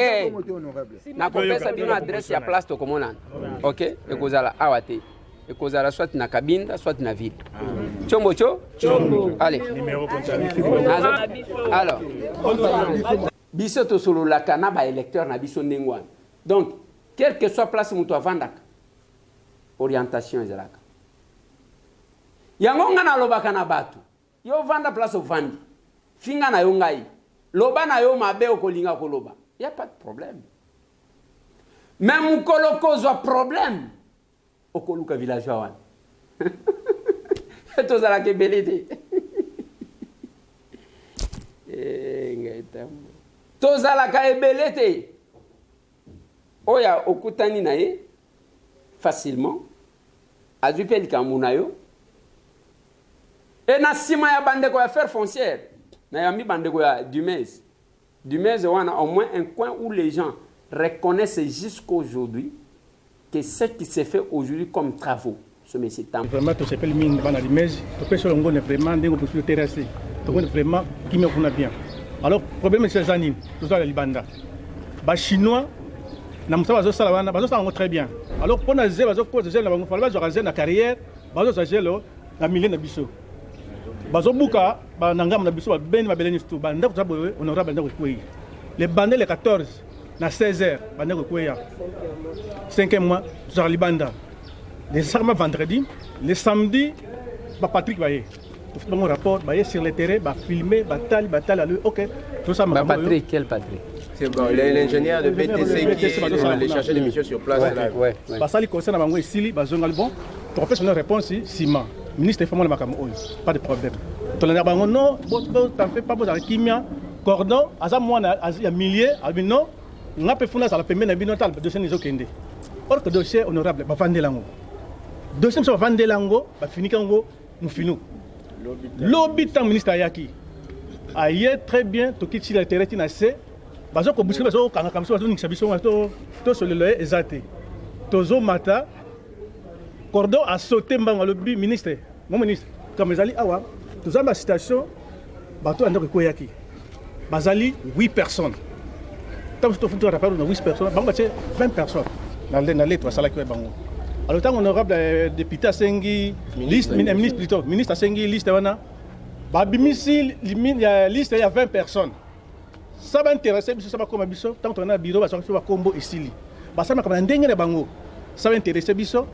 Na kopesa bino adresse ya place to komona. Ok, ekozala awate. Ekozala soit na Kabinda, soit na ville. Chombo cho? Chombo. Allez. Numéro contact. Alors. Biso to solo la kana ba électeur na biso ndengwana. Donc, quelle que soit place mutu avandaka. Orientation ezalaka. Yango nga na lobaka na batu. Yo vanda place ovandi. Finga na yo ngai. Loba na yo mabe okolinga koloba. Y a pas de problème. Même mukolo kozwa problème. Okoluka villageois wana. Tozala ke belete. Tozala ka ebelete. Oya okutani na ye facilement. Azupeli kamunayo. Et na sima ya bandeko ya affaires foncières. Na yami bandeko ya Dumez. Dumez wana au moins un coin où les gens reconnaissent jusqu'aujourd'hui que ce qui s'est fait aujourd'hui comme travaux, ce monsieur Tam. Vraiment, tout s'appelle mine dans la Dumez. Tout peut se longuer vraiment d'un peu plus terrassé. Tout vraiment qui me connaît bien. Alors problème c'est Zanin, tout ça le Libanda. Ba chinois na msa bazo sala wana bazo sala très bien. Alors pour na zé bazo poser na bango fala bazo raser na carrière, bazo zagelo na milieu na biso. Bazo buka ba nangam na biso ba ben ba beleni tout ba ndako zabo honorable ndako kwei. Les bandés les 14 na 16h ba ndako kwei ya. 5e mois sur Libanda. Les samedi vendredi, les samedi ba Patrick Baye. Tout mon rapport baye sur le terrain, ba filmer, bataille OK. Tout ça ba Patrick, quel Patrick? C'est bon, l'ingénieur de BTC qui est chercher des missions sur place. Ouais. Ça, il concerne Bango et Sili, Bazongal bon. Pour faire une réponse, Sima. Ministre Fama Makamo, pas de problème. Tu l'as dit, non, t'en fais pas, avec Kimia, cordon, Azamouana, il y a milliers, non, on a pu faire ça, la première n'a pas de dossier des Okende. Or que dossier honorable, va vendre l'ango. Dossier va vendre l'ango, va finir l'ango, nous finissons. Lobby tant ministre Ayaki. Aïe, très bien, tu quittes le terrain, tu n'as pas. Bazo ko busika bazo kanga kamso bazo nikisa biso to solo le ezate tozo mata cordon a sauté mbanga le ministre mon ministre comme ezali awa toza ma citation bato andako koyaki bazali 8 personnes tant to futo rapport na 8 personnes banga tche 20 personnes na lettre sala ko bango alors tant honorable député Sengi liste ministre plutôt ministre Sengi liste wana ba bimisi liste il y a 20 personnes. Ça va intéresser, ça va comme biso, tant qu'on a un bureau, ça va combo ici. Ça va comme un dingue de bango. Ça va intéresser biso.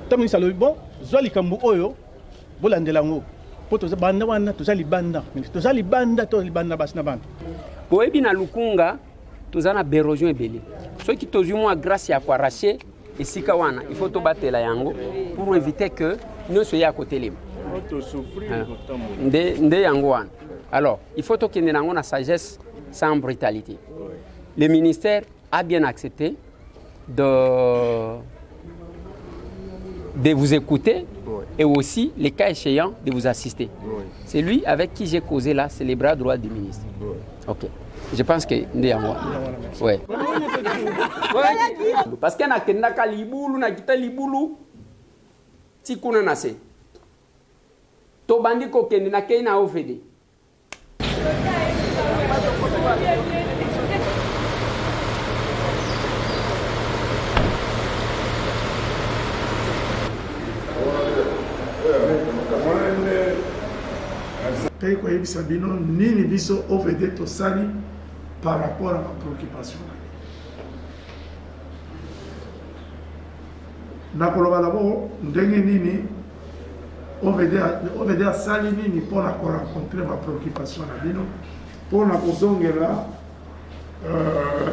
Tant que ça le bon, zoli kambu oyo, bolandelango. Pour tous les banda wana, tous les banda, tous les banda basna banda. Pour ebina lukunga, tous ana bérosion ebele. Ceux qui tous moi grâce à quoi arracher et sikawana, il faut to battre la yango pour éviter que nous soyons à côté libre. Nde yango wana. Alors, il faut que nous ayons la sagesse sans brutalité. Le ministère a bien accepté de vous écouter et aussi, les cas échéants, de vous assister. C'est lui avec qui j'ai causé là, c'est les bras droits du ministre. Ok. Je pense que c'est à moi. Ouais. Parce qu'il y a un libulu, libulu, tikuna nase. To bandi ko kendi na kena ofede. Pe koyebisa bino nini biso OVD tosali par rapport à ma préoccupation. Nakoloba d'abord ndenge nini OVD asali nini pour rencontrer ma préoccupation na bino pour na kozongela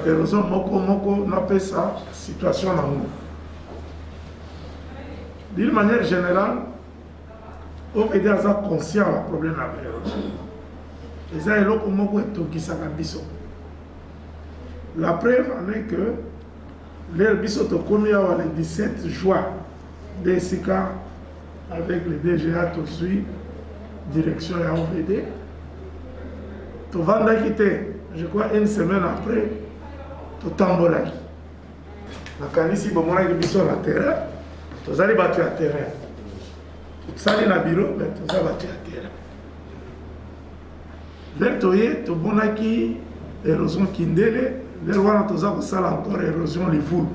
érosion moko napesa situation na ngo. D'une manière générale, OVD a conscient du problème de l'érosion. Et ça est là comment la preuve en est que l'air biso to komi le 17 juin DSK avec le DGA to suit direction à OVD. To vanda quitté, je crois une semaine après, to tambolaki. La kanisi bomona ki biso na terrain, to zali battu à terrain. Sali na bureau, mais tout ça va te attirer. L'air toye, to bonaki érosion kindele, l'air wana to za ko sala encore érosion le voul.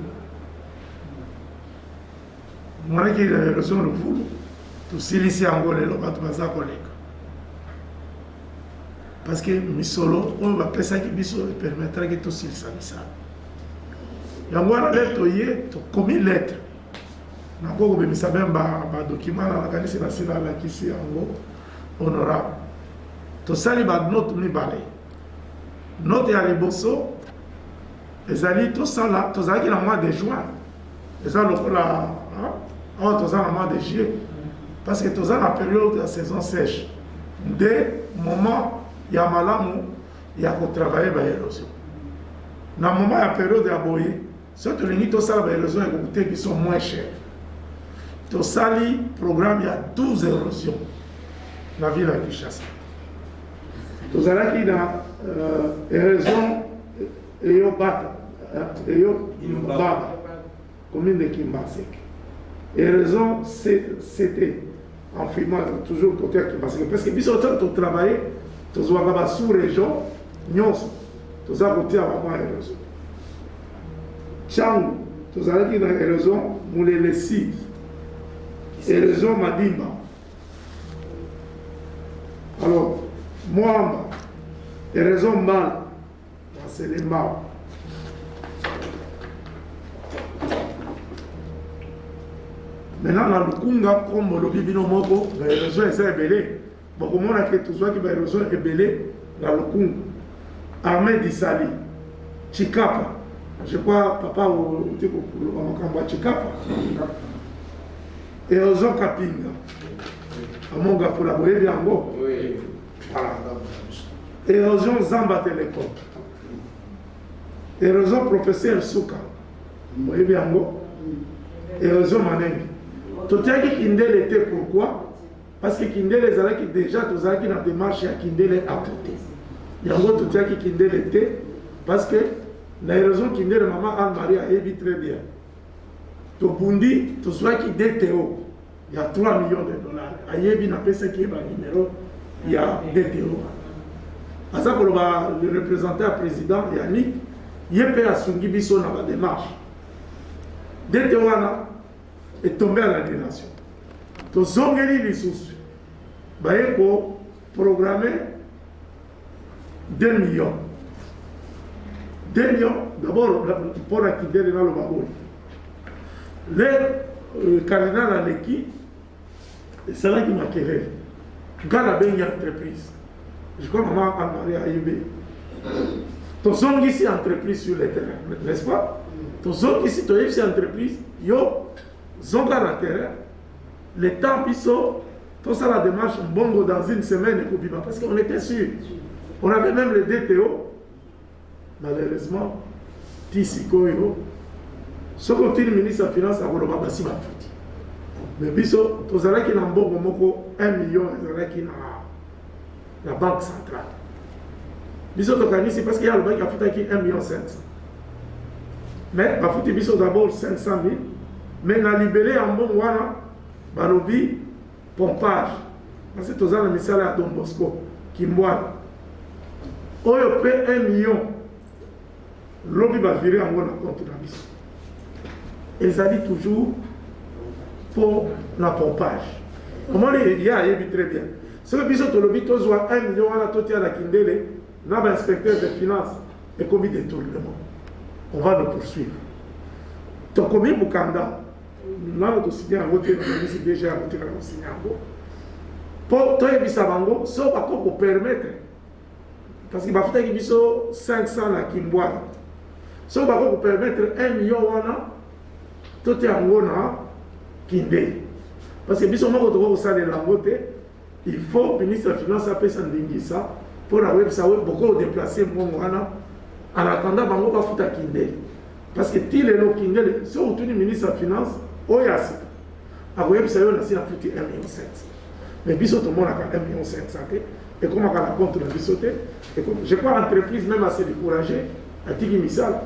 Mwana ki érosion le voul, to silisi angole lo ba to baza koleka. Parce que misolo, on va penser que biso permettra que to silisa misala. Yango wana l'air toye, to commis lettre. Nako bemisa bemba ba document na kanisi na sila la kisi yango honorable to sali ba note mi balé note ya liboso ezali to sala to zaki na mois de juin ezali lokola to zala na mois de juillet parce que to zala la période de la saison sèche de moment ya malamu ya ko travailler ba érosion na moment ya période ya boye surtout les to sala ba érosion et coûter qui sont moins chers. To sali programme, il y a 12 érosions dans la ville de Kinshasa. To zalaki dans érosion Eyo Bata, Eyo Baba, commune de Kimbasek. Érosion c'était en filmant toujours côté à Kimbasek. Parce que bis autant de travailler, to zouagaba sous-région, nyonso, to za côté à la érosion. Changu, to zalaki dans érosion Moulele Sid. Érosion Madimba. Alors, Moamba, érosion Mal, c'est les Mal. Maintenant, dans le Kunga, comme le Bibino Moko, l'érosion est ébellée. Bon, comment on a fait tout ça qui va l'érosion ébellée dans le Kunga. Armée d'Issali, Chikapa. Je crois, papa, ou Chikapa. Érosion Kapinga. Amonga pour la boyer Biango. Oui. Voilà. Érosion Zamba Télécom. Érosion Professeur Souka. Boyer Biango. Érosion Manengi. Tout ça qui Kindel était pourquoi? Parce que Kindel les a qui déjà tout ça qui dans démarche à Kindel à côté. Yango tout ça qui Kindel était parce que l'érosion Kindel maman Anne-Marie a évi très bien. To Bundi, to soit qui DTO, il y a 3 millions de dollars. Ayebi n'a pas ce qui est le numéro, il y a DTO. À ça, le représentant président Yannick, il est à Sungi Bisso dans la démarche. DTO est tombé à la dénation. To Zongeli les sous. Il faut programmer 2 millions. 2 millions, d'abord, pour acquitter dans le Baboui. Le cardinal à l'équipe, c'est là qui m'a querellé. Garde bien une entreprise. Je crois que maman Anne-Marie a aimé. Ton son ici entreprise sur le terrain, n'est-ce pas? Ton son ici, tu as ici entreprise, yo, zonga la terrain, les temps qui sont, tout ça la démarche, bongo dans une semaine, parce qu'on était sûr. On avait même le DTO, malheureusement, Tissikoyo. Ce que le ministre de la Finance a dit, mais biso, tu as dit qu'il y a 1 million dans la banque centrale. Biso, tu as dit parce qu'il y a le banque qui a fait 1,5 million. Mais il biso d'abord 500 000, mais il a libéré un bon wana, balobi, pompage. Parce que tu as dit que Don Bosco, qui moine. oyo pe 1 million lobi bavire yango na compte na biso ezali toujours pour la pompage. Comment il y a très bien. Ce que biso tolobi tozwa 1 million wana totia na kindele na ba inspecteur des finances et commis de tournement. On va le poursuivre. Donc commis Mukanda na to signer en côté de ministre déjà en côté de signer en pour toi ebisa bango so ba ko permettre parce qu'il va faire que biso 500 na Kimbwana. So ba ko permettre 1 million wana totia yango na kindele. Parce que biso moko to ko salela ngote il faut que le ministre des Finances appelle ça ndingisa pour la web ça beaucoup déplacer mon wana en attendant bango ba futa kindele. Parce que ti le lo kindele so utuni ministre des Finances oyasi a web ça yo na si a futi 1,7 million. Mais biso to mona ka 1,5 million et comme on a la compte de biso te et comme je crois l'entreprise même assez découragée a tiki misal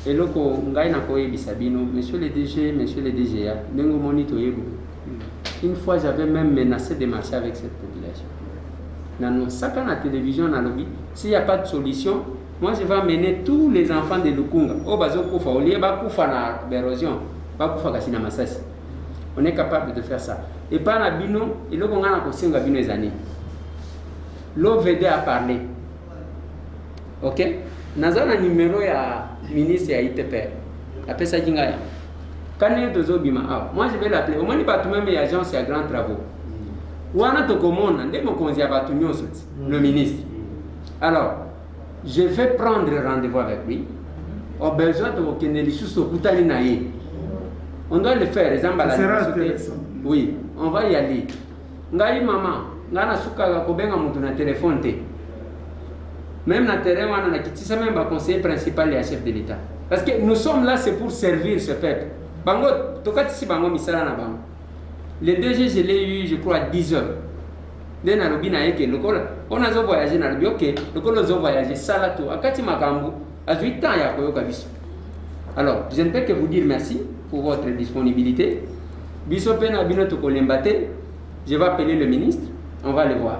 eloko ngai na koyebisa bino monsieur le DGA ndenge moni toyebu. Une fois j'avais même menacé de marcher avec cette population. Dans ça la télévision na lobby, s'il n'y a pas de solution, moi je vais amener tous les enfants de Lukunga au bazo kufa au lieu ba kufa na d'érosion, ba kufa kasina masasi. On est capable de faire ça. Et par la bino, eloko ngana ko senga bino ezani. L'OVD a parlé. OK? Nazana numéro ya ministre ya ITP. Appelle ça Jingaya. Quand il y a deux obima, moi je vais l'appeler. Au moins, il va même agence à grands travaux. Ou on a tout commande, le ministre. Alors, je vais prendre rendez-vous avec lui. On a besoin de on doit le faire, les emballages. Oui, on va y aller. Ngai maman, ngana suka ko benga mutu na téléphone te. Même na terrain wana na kitisa même ba conseiller principal et chef de l'État. Parce que nous sommes là c'est pour servir ce peuple. Bango tokati si bango misala na bango. Le DG je l'ai eu je crois à 10 heures. Dena lobina yeke lokola on a zo voyager na lobi OK, lokola zo voyager sala to akati makambu azui temps ya koyoka biso. Alors, je ne peux que vous dire merci pour votre disponibilité. Biso pena bino to kolembate. Je vais appeler le ministre, on va le voir.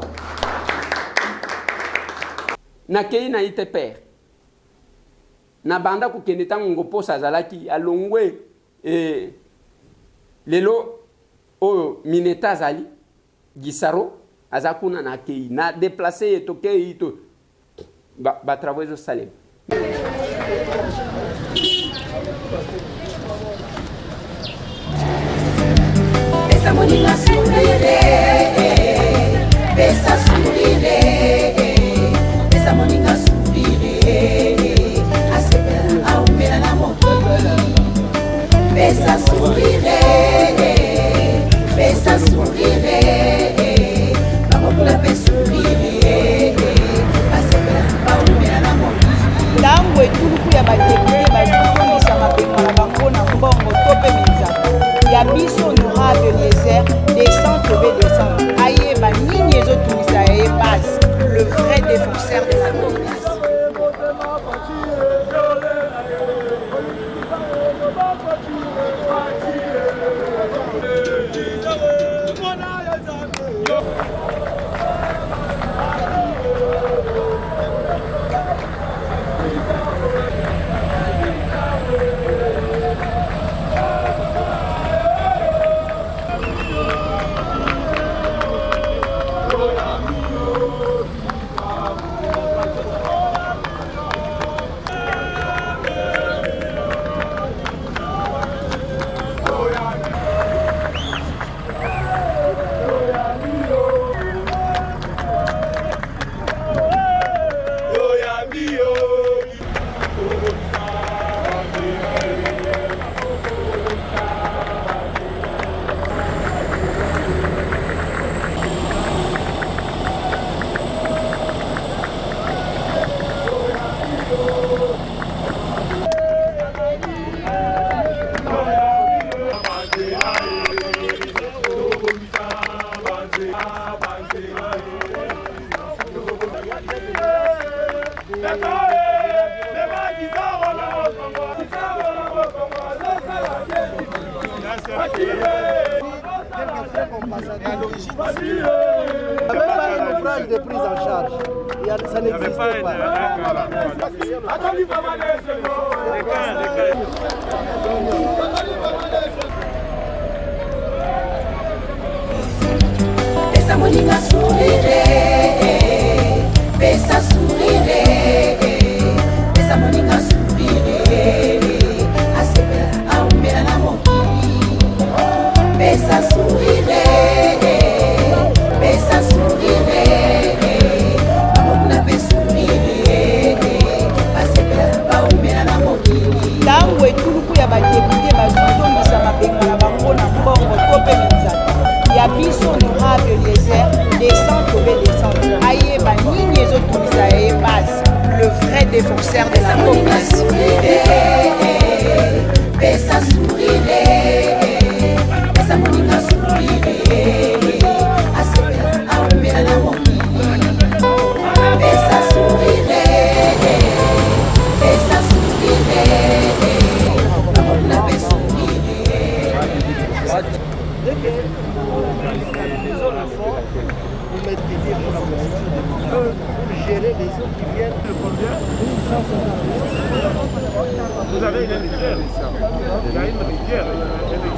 Nakei na ITP. Na banda ku kende tango ngoposa zalaki alongwe lelo o mineta zali gisaro azakuna na kei na déplacer tokei to ba travaux au salem. Esa moninga sourire, esa sourire, esa moninga sourire, asepela aumela na moto. Esa sourire, esa sourire, vamos la pe sourire, asepela aumela na moto. Tango etuluku ya badepute bazofundisa mabengo na bango na mbongo to mpe minzaka ya biso honorable Eliezer descendre ve descendre ayeba nini ezotungisa ya ye base le vrai défenseur de la population. quelques frais qu'on passe à l'origine. Il n'y avait pas un ouvrage de prise en charge. Ça n'existait pas. Pesa moninga sourire, pesa sourire, pesa moninga sourire, asepela aumela na mokili. Pesa sourire, pesa sourire, amokuna pe sourire, asepela aumela na mokili. Tango etuluku ya badepute bazotondisa mabenga na bango na mbongo to mpe minzaka ya biso honorable Eliezer descend tobe descend ayeba nini ezotondisa ye base le vrai défenseur de la population. Pesa sourire, pesa moninga sourire, asepela aumela na mokili. Pesa sourire, pesa sourire, amokuna pe sourire. Vous maîtrisez pour la pour gérer les eaux qui viennent de combien? 1150. Vous avez une rivière ici. Il y a une rivière.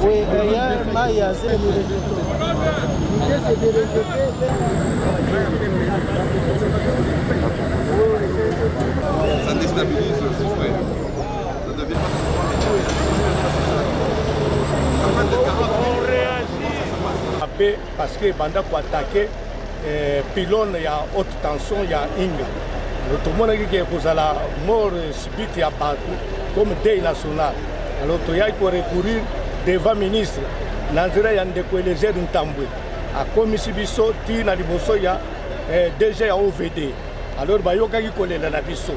Oui, il y a un maille à zéro. L'idée c'est de rejeter. Ça déstabilise le système. Ça devient on réagit parce que banda ko attaquer pylône ya haute tension ya Inga. Tout le monde qui est pour la mort subite ya partout comme deuil national. Alors tu y a ko recourir devant ministre Nanzira ya ndeko Eliezer Ntambwe a commission biso ti na liboso ya DG ya OVD. Alors bayoka ki kolela na biso.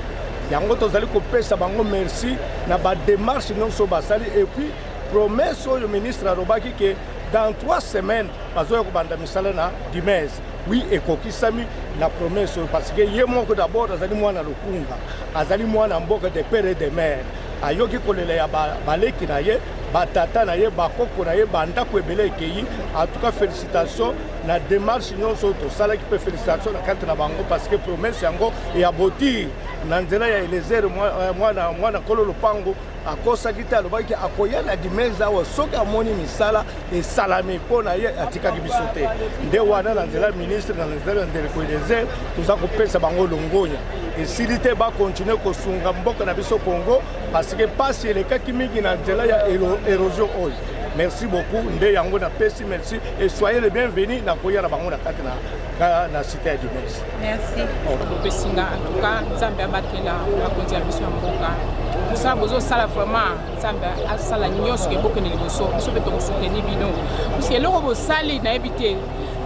Yango tozali kopesa bango merci na ba démarche non so basali et puis promesse au ministre Arobaki que dans 3 semaines, bazoya kubanda misala na Dimez. Oui, ekokisami na promesse parce que ye moko d'abord azali mwana lokunga, azali mwana mboka de père et de mère. Ayoki kolela ya baleki na ye, batata na ye, bakoko na ye, bandako ebele ekeyi. En tout cas, félicitations na démarche nyonso to sala ki pe félicitations na kante na bango parce que promesse yango et aboti na nzela ya Eliezer mwana kolo lopango akosaki te alobaki akoya na Dimez awa soki amoni misala esalami mpo na ye atikaki biso te nde wana na nzela ministre na nzela ya ndeko Eliezer toza kopesa bango longonya esili te bakontinue kosunga mboka na biso Congo parce que pasi elekaki mingi na nzela ya érosion oyo. Merci beaucoup, nde yango na pesi merci et soyez les bienvenus na koya na bango na kati na cité ya Dimez. Merci. Pesinga en tout cas nzambe abatela bakonzi ya biso ya mboka. Ça bozo sala vraiment nzambe asala nyonso ke bokene liboso biso pe to soutenir bino. Parce que loko bo sali na ebité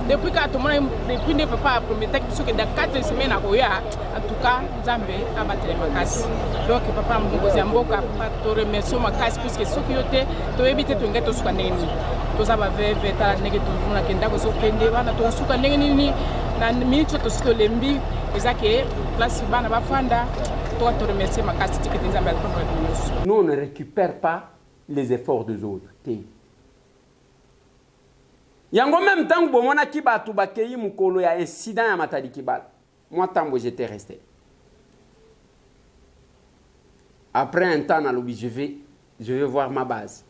depuis que tout le monde depuis ne peut pas promettre que dans 4 semaines à Koya en tout cas nzambe abatela makasi. Donc papa mbokozi ya mboka papa to remercier makasi puisque ceux qui étaient to ebité to ngeto suka neni. To za ba veve ta nege to mona kenda ko so kende bana to suka neni ni na minute to sto lembi ezake place bana bafanda. Nous, on ne récupère pas les efforts des autres. Yango même temps que bomona ki batu bakeyi mukolo ya incident ya Matadi Kibala. Moi tambo j'étais resté. Après un temps à l'objet, je vais voir ma base.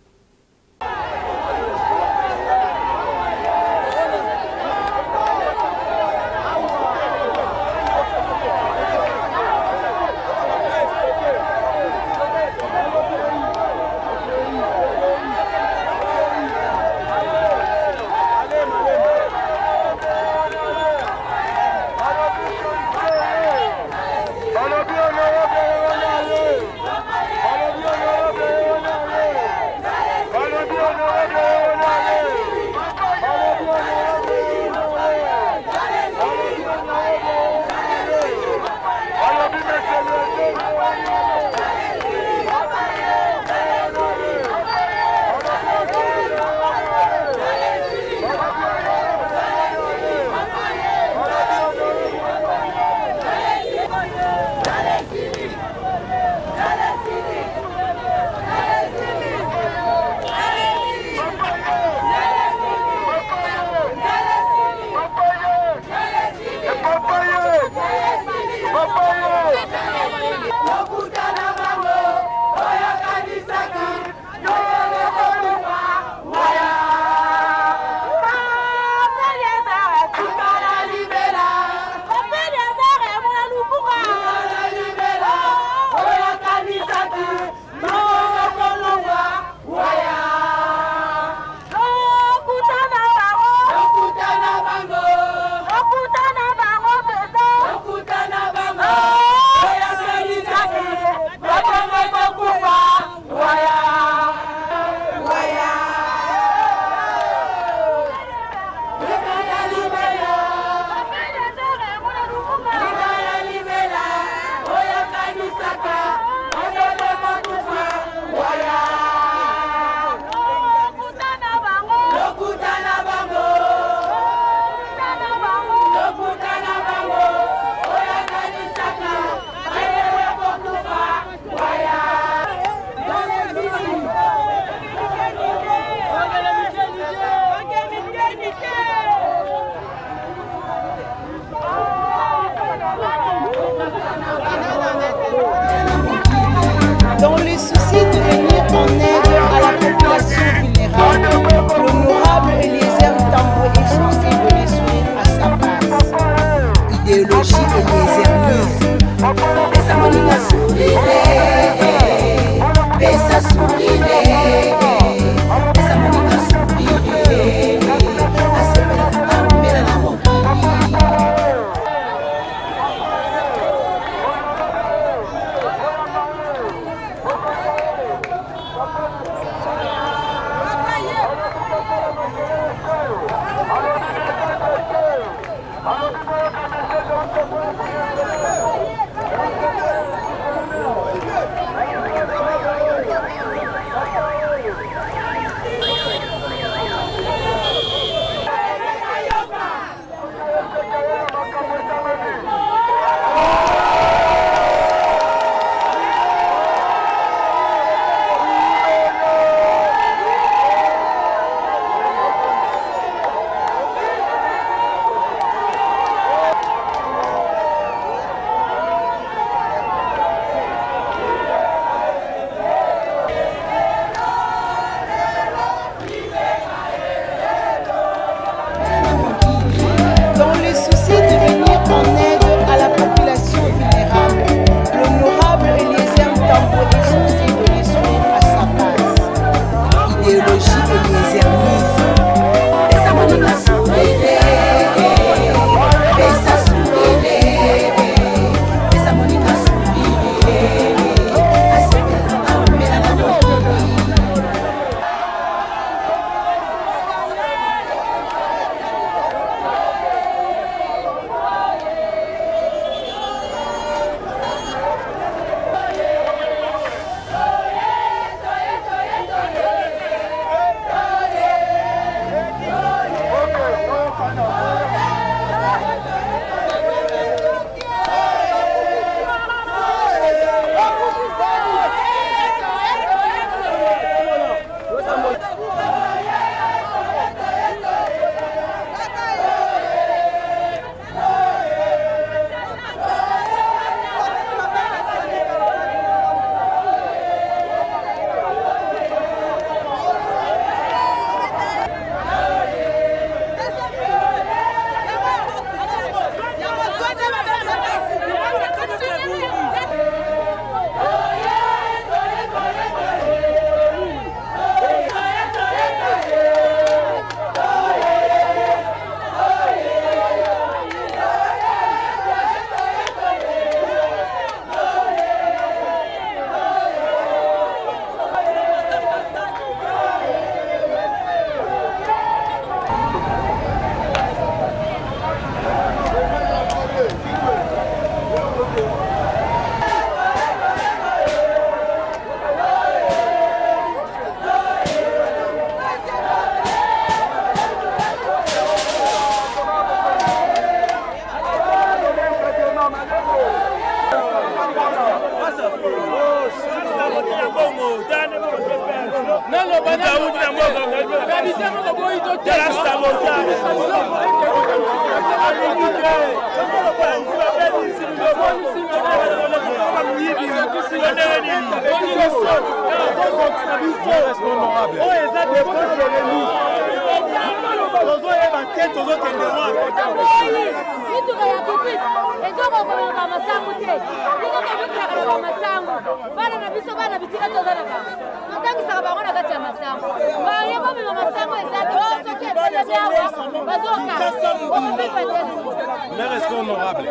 Respect honorable.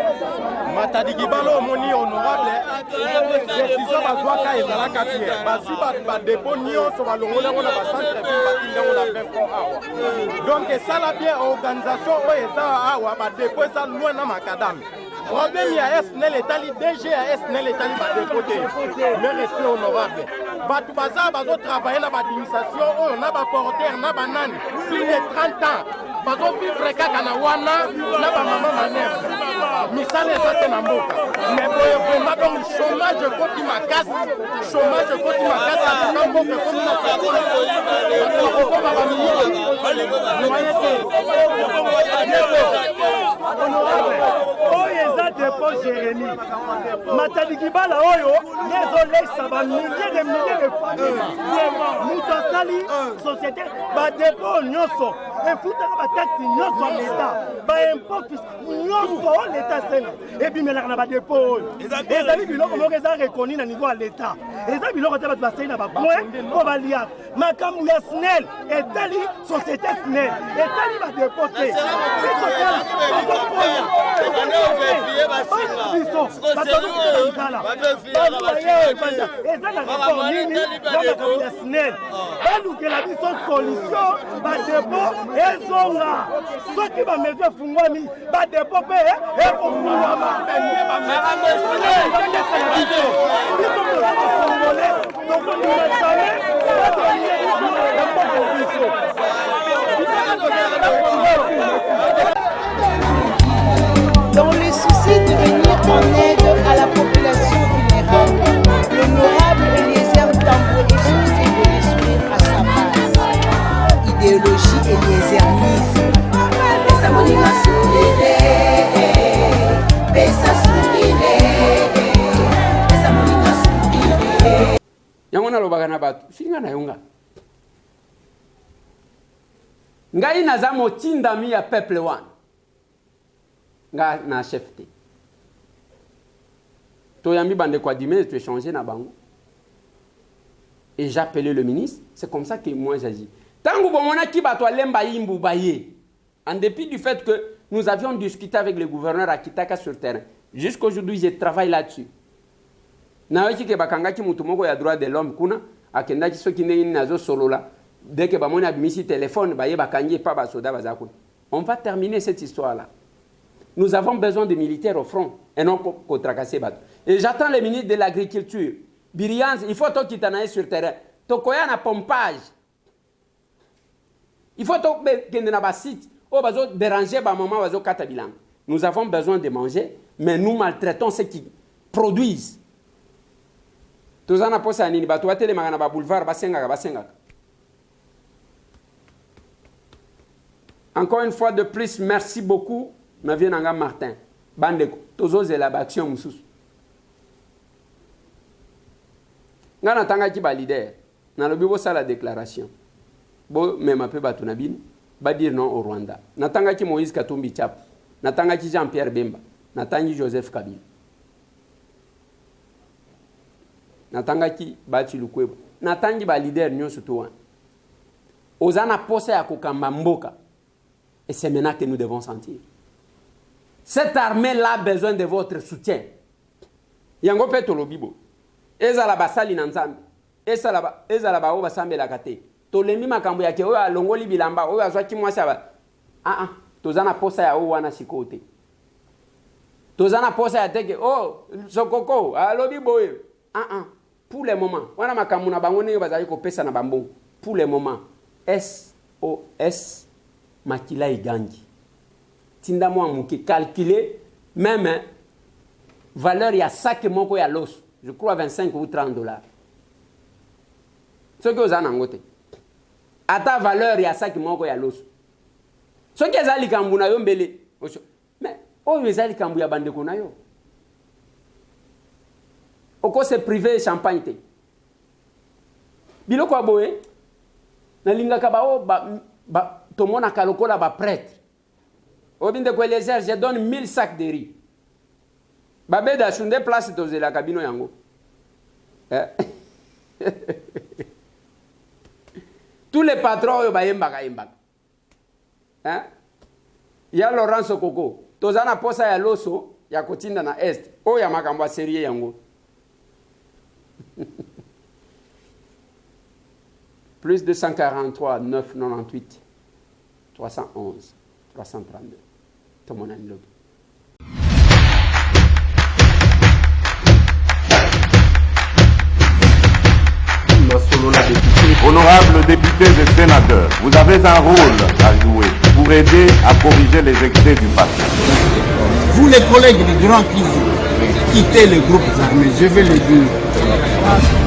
Matadikibalo moni honorable. Décision bazwaka ezalaka bien. Basi ba dépôt nyonso balongola ngona ba centre ville batinda ngona 20 francs awa. Donc ça la bien organisation oyo eza awa ba dépôt eza loin na makadam. Problème ya SNEL etali DG ya SNEL etali ba dépoté. Mais respect honorable. Batu baza bazo travailler na ba administration oyo na ba porteur na banani plus de 30 ans. Bazo vivre kaka na wana na ba mama manef. Misale eza na mboka. Mais vraiment donc chômage koti makasi. Chômage koti makasi na mboka koti na sakola. Ko ba dépôt Jérémy Matadikibala oyo désolé ba milliers de familles muto sali société ba dépôt nyonso efuta ba taxi nyonso l'état ba impôt nyonso l'état senga et puis melaka na ba dépôt ezali biloko moko eza reconnu na niveau ya l'état eza biloko te bato basali na ba point po balia makambo ya SNEL etali société SNEL etali ba dépôt te balukela biso solution badepo ezonga soki bamesure efungwami badepo mpe ekofungwama biso tozakofongole tokondimasane ekoko biso Dans le souci de venir en aide à la population vulnérable, l'honorable Eliezer Tambwe est censé donner sourire à sa base. Idéologie Eliezerisme. Pesa moninga sourire, pesa sourire, pesa moninga sourire. Yango nalobaka na bato, finga na yonga. Ngai naza motindami ya peuple wana. Na chef te toyambi bande kwa dime tu échanger na bango et j'appelais le ministre. C'est comme ça que moi j'agis. Tango bomona ki bato alemba yimbu baye, en dépit du fait que nous avions discuté avec le gouverneur à Kitaka sur terrain, jusqu'aujourd'hui je travaille là-dessus. Na wiki ke bakanga ki mutu moko ya droit de l'homme kuna akenda ki soki ndenge nazo solola dès que bamona bimisi téléphone baye bakangi pa ba soda bazakuna. On va terminer cette histoire là. Nous avons besoin de militaires au front et non pour tracasser bateau. Et j'attends le ministre de l'Agriculture. Birians, il faut qu'il t'en sur terrain. Tokoya na pompage. Il faut qu'il y ait un site où on va déranger ba maman va katabilang. Nous avons besoin de manger, mais nous maltraitons ceux qui produisent. Tous en apos à nini bateau télé magana ba boulevard basenga. Encore une fois de plus, merci beaucoup. Ma vie nanga Martin bandeko tozoze la action mususu ngana tanga ki ba leader na lobi bo sala déclaration bo même pe batu na bino ba dire non au Rwanda natanga ki Moïse Katumbi Chap natanga ki Jean-Pierre Bemba natangi Joseph Kabila natanga ki Bati Lukwebo natangi ba leader nyonso to wana ozana posa ya kokamba mboka et c'est maintenant que nous devons sentir. Cette armée-là a besoin de votre soutien. Yango pe tolobibo. Eza la basali na nzambe. Eza la ba o basambe la kate. Tolemi makambo yake oyo alongoli bilamba oyo azwaki mwasi aba. Tozana posa ya o wana sikote. Tozana posa ya teke oh sokoko alobi boye. Pour le moment, wana makambo na bango ne bazali ko pesa na bambo. Pour le moment, SOS Makila Igangi. Tinda moi muki calculer même valeur il y a sac moko ya l'os, je crois 25 ou 30 $. Ce que vous en avez, à ta valeur, il y a ça qui manque à l'os. Ce qui est à l'Ikambuna, mais oh, les Alikambu ya bande konayo. Oko se privé champagne te. Biloko aboye, na linga kabao ba tomona kalokola ba prêtre. Obinde ko les je donne 1000 sacs de riz. Babeda sunde place doze la kabino yango. Tous les patrons yo bayemba kayemba. Hein? Ya Laurence Koko. Tozana posa ya loso ya kotinda na est. O ya makambo ya serie yango. Plus 243 998 311 332. Tomona Nlobi. Honorables députés et sénateurs, vous avez un rôle à jouer pour aider à corriger les excès du passé. Vous les collègues du Grand Kivu, quittez les groupes armés, je vais le dire.